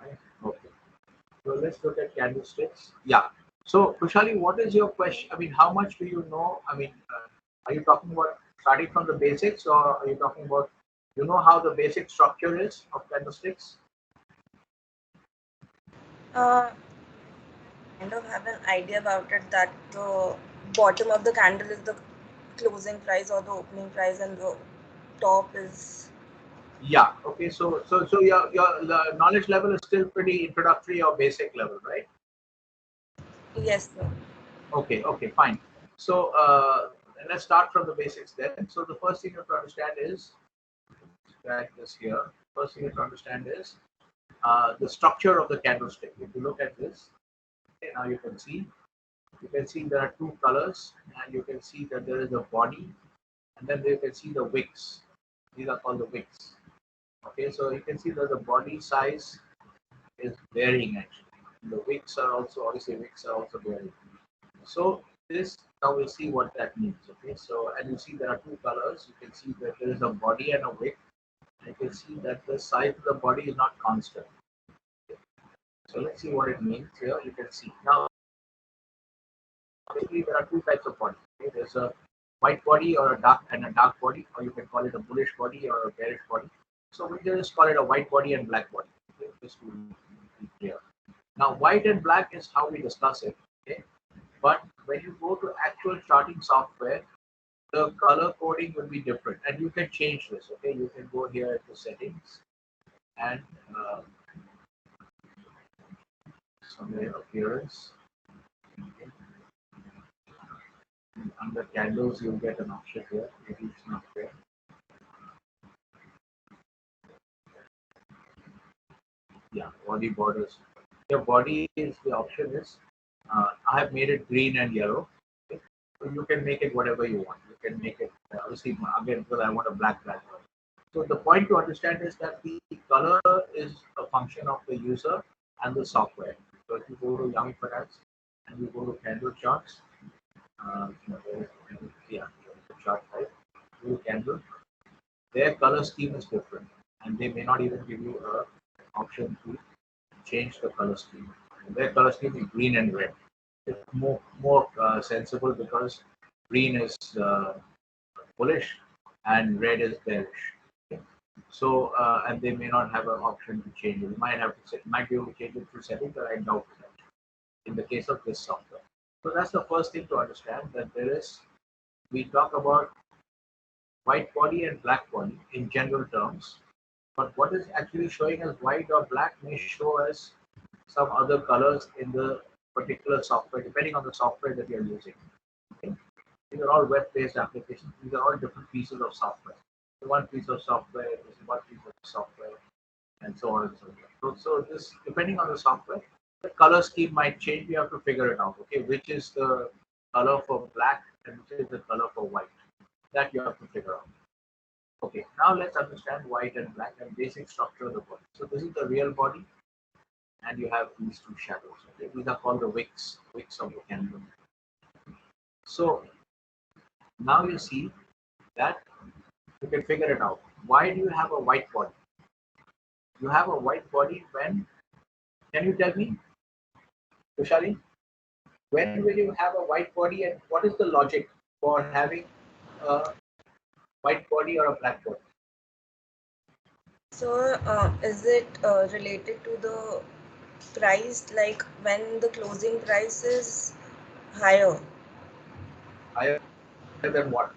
Right? Okay. So let's look at candlesticks. Yeah. So Kushali, what is your question? I mean, how much do you know? I mean, are you talking about starting from the basics, or are you talking about you know how the basic structure is of candlesticks? Kind of have an idea about it that the bottom of the candle is the closing price or the opening price, and the top is. Yeah. Okay. So your the knowledge level is still pretty introductory or basic level, right? Yes, sir. Okay. Okay. Fine. So let's start from the basics then. So the first thing you have to understand is that this here. First thing you have to understand is the structure of the candlestick. If you look at this, okay, now you can see there are two colors, and you can see that there is a body, and then you can see the wicks. These are called the wicks. Okay, so you can see that the body size is varying actually. The wicks are also varying. So this now we'll see what that means. Okay, so and you see there are two colors. You can see that there is a body and a wick. You can see that the size of the body is not constant. So let's see what it means here. You can see now. Basically, there are two types of bodies. Okay? There's a white body or a dark body, or you can call it a bullish body or a bearish body. So we just call it a white body and black body. Okay? Just to be clear. Now, white and black is how we discuss it. Okay, but when you go to actual charting software, the color coding will be different, and you can change this. Okay, you can go here to settings and somewhere appearance. Okay. Under candles, you'll get an option here. Maybe it's not there. Yeah, body borders. Your body is the option is. I have made it green and yellow. Okay. So you can make it whatever you want. You can make it obviously again because I want a black background. So the point to understand is that the color is a function of the user and the software. So if you go to Yummy Finance and you go to candle charts, yeah, the chart type, go to candle, their color scheme is different, and they may not even give you a option to change the color scheme. Their color scheme is green and red. It's more sensible because green is bullish and red is bearish. Okay. So and they may not have an option to change it. You might be able to change it through settings, but I doubt that in the case of this software. So that's the first thing to understand, that we talk about white body and black body in general terms, but what is actually showing as white or black may show as some other colors in the particular software, depending on the software that you're using. Okay? These are all web-based applications. These are all different pieces of software. One piece of software is one piece of software, and so on and so forth. So this, depending on the software, the color scheme might change. You have to figure it out. Okay, which is the color for black and which is the color for white. That you have to figure out. Okay, now let's understand white and black and basic structure of the body. So this is the real body, and you have these two shadows. Okay, these are called the wicks of the candle. So now you see that you can figure it out. Why do you have a white body? You have a white body when? Can you tell me, Tushari? When will you have a white body, and what is the logic for having a white body or a black body? So, is it related to the price, like when the closing price is higher? Higher than what?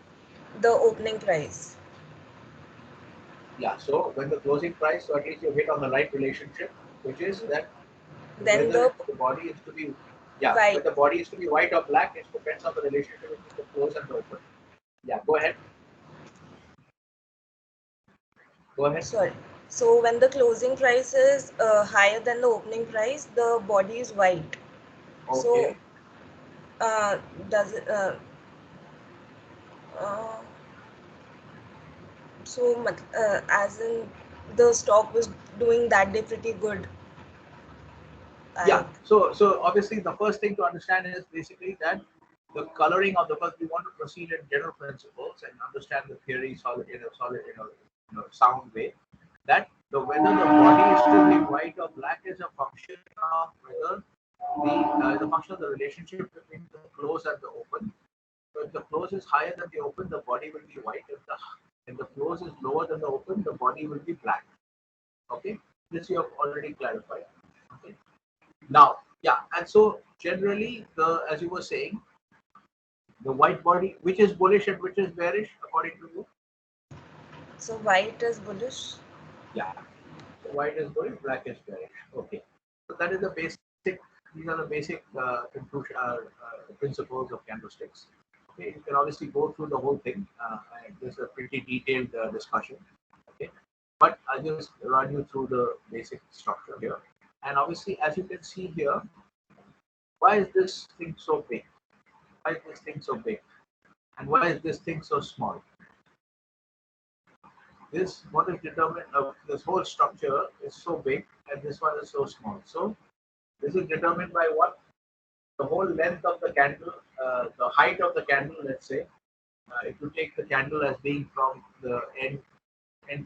The opening price. Yeah, so when the closing price, so at least you hit on the right relationship, which is that Then whether the body is to be, yeah, white. whether the body is to be white or black, it depends on the relationship between the close and the open. Yeah, go ahead. Go ahead. Sorry. So when the closing price is higher than the opening price, the body is white. Okay. So does it so as in the stock was doing that day pretty good? Yeah. So obviously the first thing to understand is basically that the coloring of the first, we want to proceed in general principles and understand the theory solid in a sound way. That whether the body is to be white or black is a function of whether the function of the relationship between the close and the open. So if the close is higher than the open, the body will be white. If the close is lower than the open, the body will be black. Okay, this you have already clarified. Okay. Now, yeah, and so generally, as you were saying, the white body, which is bullish and which is bearish, according to you? So white is bullish. Yeah. So white is bullish, black is bearish. Okay. So that is the basic. These are the basic conclusion, principles of candlesticks. Okay. You can obviously go through the whole thing. And there's a pretty detailed discussion. Okay. But I'll just run you through the basic structure here. And obviously, as you can see here, why is this thing so big? Why is this thing so big? And why is this thing so small? What is determined of this whole structure is so big and this one is so small. So this is determined by what? The whole length of the candle, the height of the candle, let's say. If you take the candle as being from the end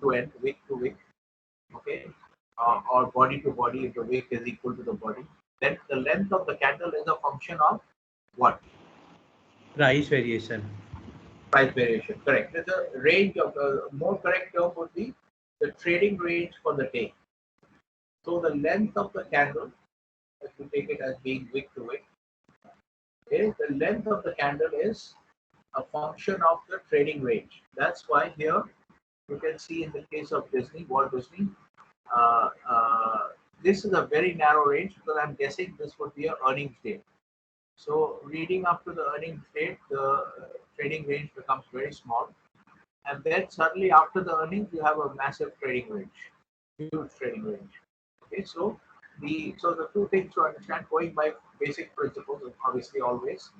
to end, wick to wick, okay, or body to body, if the wick is equal to the body, then the length of the candle is a function of what? Price variation. Price variation, correct. There's a range of more correct term would be the trading range for the day. So the length of the candle, if you take it as being wick to wick, okay, the length of the candle is a function of the trading range. That's why here you can see in the case of Walt Disney, this is a very narrow range because I'm guessing this would be an earnings date. So reading up to the earnings date, the trading range becomes very small. And then suddenly after the earnings, you have a massive trading range, huge trading range. Okay, so the two things to understand, going by basic principles, obviously always.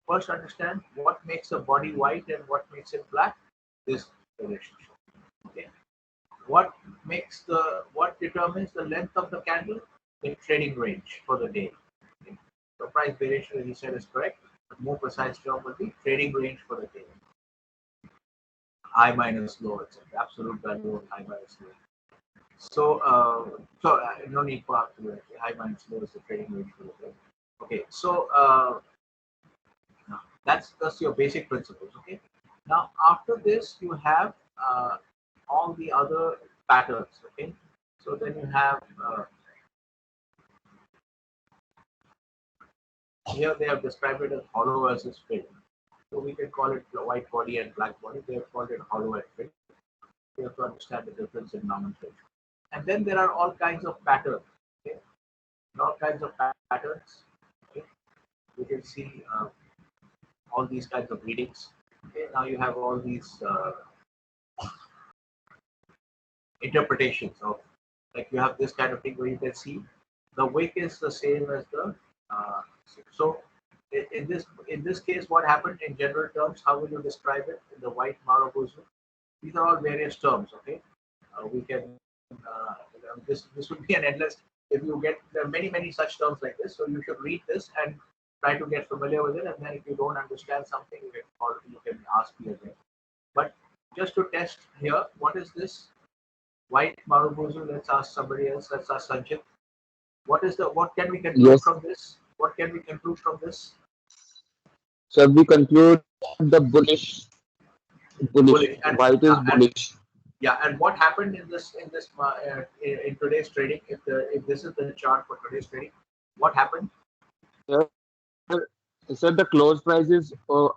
First, understand what makes a body white and what makes it black. This relationship. Okay. What determines the length of the candle? The trading range for the day. Okay. So price variation, as you said, is correct. The more precise term will be trading range for the day. High minus low, it's absolute value of high minus low. So, no need for absolute. High minus low is the trading range for the day. Okay, so that's your basic principles. Okay. Now after this, you have all the other patterns. Okay. So then you have here they have described it as hollow versus filled. So we can call it the white body and black body. They have called it hollow and filled. You have to understand the difference in nomenclature. And then there are all kinds of patterns. Okay? All kinds of patterns. Okay? You can see all these kinds of readings. Okay? Now you have all these interpretations of, like you have this kind of thing where you can see the wick is the same as the so in this case, what happened in general terms? How will you describe it in the white Marubozu? These are all various terms. Okay, we can this would be an endless. If you get there are many such terms like this, so you should read this and try to get familiar with it. And then if you don't understand something, you can ask me again. But just to test here, what is this white Marubozu? Let's ask somebody else. Let's ask Sanchit. What can we conclude from this? What can we conclude from this? So we conclude the bullish. And, White is bullish. And what happened in today's trading? If this is the chart for today's trading, what happened? So the close price is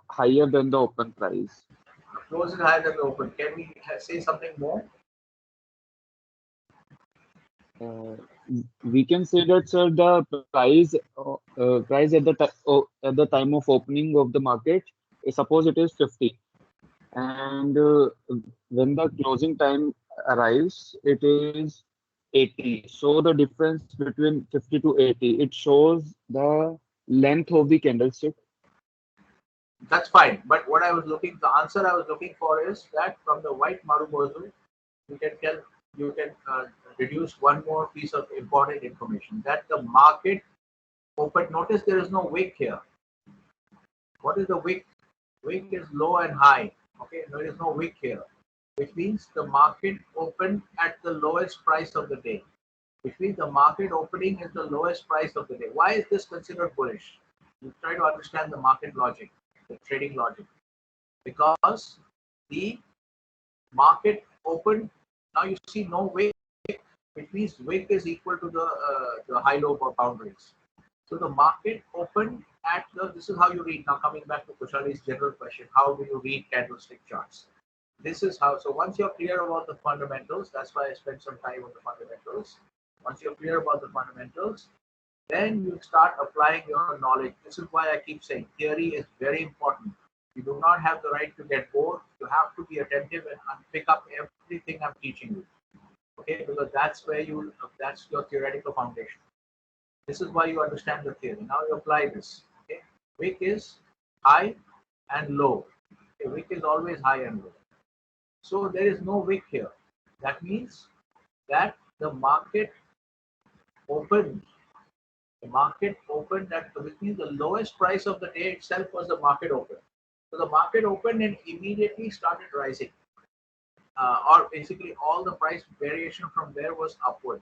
higher than the open price. The close is higher than the open. Can we say something more? We can say that, sir, the price at the time of opening of the market, suppose it is 50, and when the closing time arrives, it is 80. So the difference between 50 to 80, it shows the length of the candlestick. That's fine. But what I was looking, the answer I was looking for is that from the white Marubozu, you can tell, you can deduce one more piece of important information, that the market open. Notice there is no wick here. What is the wick? Wick is low and high. Okay, there is no wick here, which means the market opened at the lowest price of the day. Which means the market opening is the lowest price of the day. Why is this considered bullish? You try to understand the market logic, the trading logic, because the market opened. Now you see no wick, which means wick is equal to the high-low boundaries. So the market opened at the. This is how you read. Now coming back to Kushali's general question, how do you read candlestick charts? This is how. So once you're clear about the fundamentals, that's why I spent some time on the fundamentals. Once you're clear about the fundamentals, then you start applying your knowledge. This is why I keep saying theory is very important. You do not have the right to get bored. You have to be attentive and pick up everything I'm teaching you. Okay, because that's where that's your theoretical foundation. This is why you understand the theory. Now you apply this. Okay, wick is high and low. Okay, wick is always high and low. So there is no wick here. That means that the market opened. The market opened at, which means the lowest price of the day itself was the market open. So the market opened and immediately started rising. Or basically all the price variation from there was upward.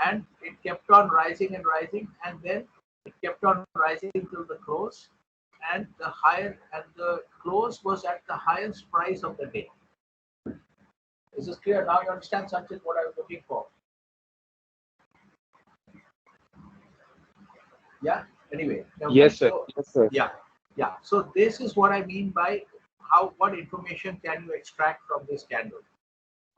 And it kept on rising and rising, and then it kept on rising until the close. And the close was at the highest price of the day. Is this clear? Now you understand, Sanchit, what I was looking for. Yeah. Anyway. Yes, sir. So, yes, sir. Yeah. Yeah. So this is what I mean by what information can you extract from this candle?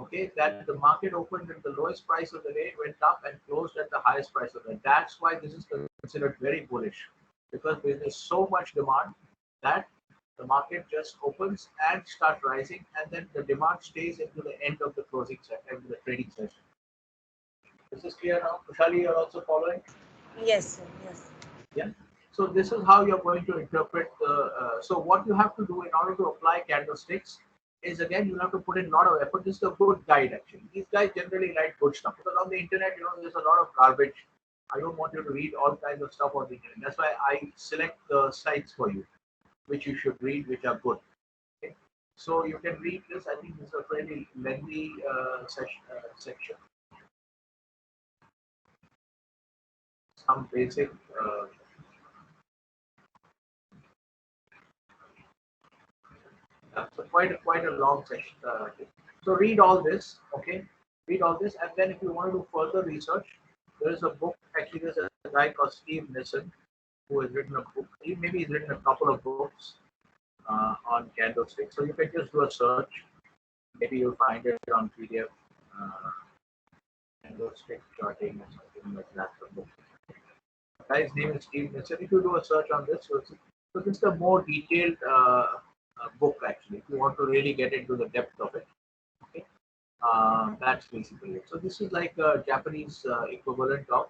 Okay, that the market opened at the lowest price of the day, went up and closed at the highest price of the day. That's why this is considered very bullish, because there is so much demand that the market just opens and starts rising, and then the demand stays into the end of the closing session, into the trading session. This is clear now? Kushali, you're also following? Yes, sir. Yes. Yeah. So this is how you're going to interpret the. So what you have to do in order to apply candlesticks is, again, you have to put in a lot of effort. This is a good guide actually. These guys generally write good stuff, because on the internet, there's a lot of garbage. I don't want you to read all kinds of stuff on the internet. That's why I select the sites for you, which you should read, which are good. Okay? So you can read this. I think this is a fairly lengthy section. Some basic. So quite a long section. So read all this, okay? Read all this, and then if you want to do further research, there is a book. Actually, there's a guy called Steve Nissen who has written a book. Maybe he's written a couple of books on candlesticks. So you can just do a search. Maybe you'll find it on PDF. Candlestick charting or something like that. The book. The guy's name is Steve Nissen. If you do a search on this, so this is a more detailed book actually, if you want to really get into the depth of it. Okay, that's basically it. So this is like a Japanese equivalent of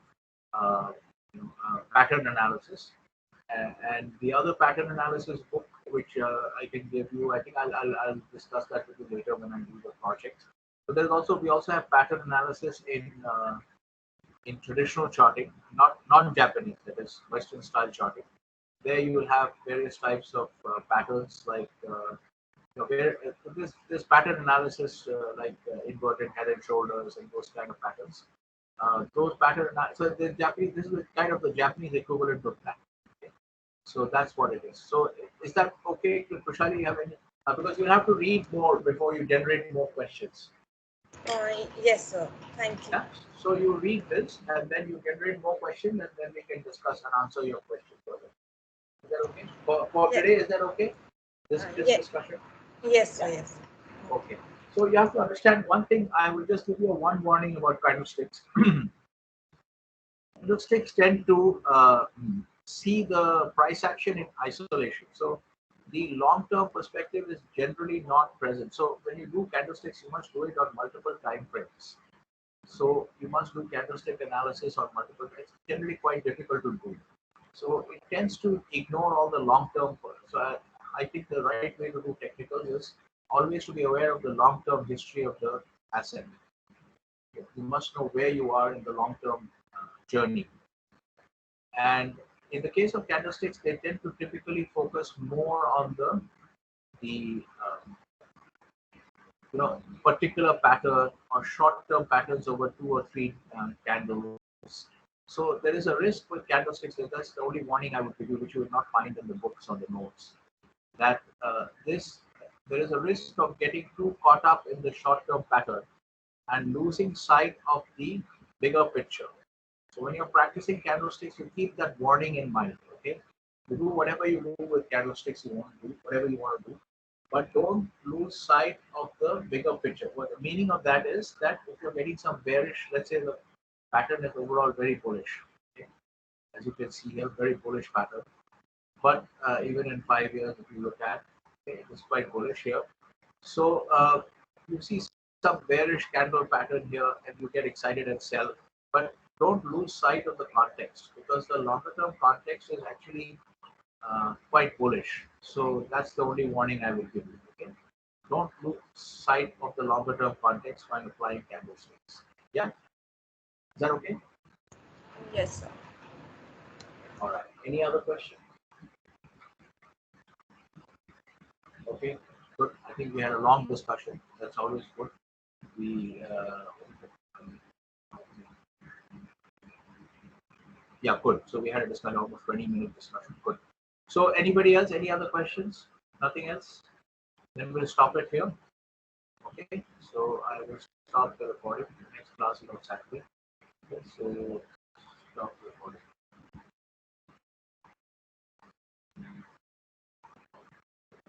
pattern analysis, and the other pattern analysis book which I can give you. I think I'll discuss that with you later when I do the project. So we also have pattern analysis in traditional charting, not Japanese, that is Western style charting. There you will have various types of patterns, like this pattern analysis, like inverted head and shoulders and those kind of patterns. Those pattern. So the Japanese. This is kind of the Japanese equivalent of that. Okay? So that's what it is. So is that okay, Kushali? You have any? Because you have to read more before you generate more questions. Yes, sir. Thank you. Yeah. So you read this, and then you generate more questions, and then we can discuss and answer your questions further. Is that okay? For today, is that okay? This discussion? Yes, sir. Yes. Okay. So you have to understand one thing. I will just give you one warning about candlesticks. Candlesticks tend to see the price action in isolation. So the long-term perspective is generally not present. So when you do candlesticks, you must do it on multiple time frames. So you must do candlestick analysis on multiple frames. It's generally quite difficult to do. So it tends to ignore all the long-term. So I think the right way to do technical is always to be aware of the long-term history of the asset. You must know where you are in the long-term journey. And in the case of candlesticks, they tend to typically focus more on the particular pattern or short-term patterns over 2 or 3 candles. So there is a risk with candlesticks. That's the only warning I would give you, which you will not find in the books or the notes. That there is a risk of getting too caught up in the short-term pattern and losing sight of the bigger picture. So when you're practicing candlesticks, you keep that warning in mind. Okay, you do whatever you do with candlesticks, you want to do whatever you want to do, but don't lose sight of the bigger picture. Well, the meaning of that is that if you're getting some bearish, let's say the pattern is overall very bullish. Okay? As you can see here, very bullish pattern. But even in 5 years, if you look at, okay, it is quite bullish here. So you see some bearish candle pattern here, and you get excited and sell. But don't lose sight of the context, because the longer term context is actually quite bullish. So that's the only warning I will give you. Okay, don't lose sight of the longer term context when applying candlesticks. Yeah, is that okay? Yes, sir. All right. Any other question? Okay, good. I think we had a long discussion. That's always good. We yeah, good. So we had a discussion, almost 20-minute discussion. Good. So anybody else? Any other questions? Nothing else? Then we'll stop it here. Okay. So I will stop the recording. Next class is on Saturday. Okay, so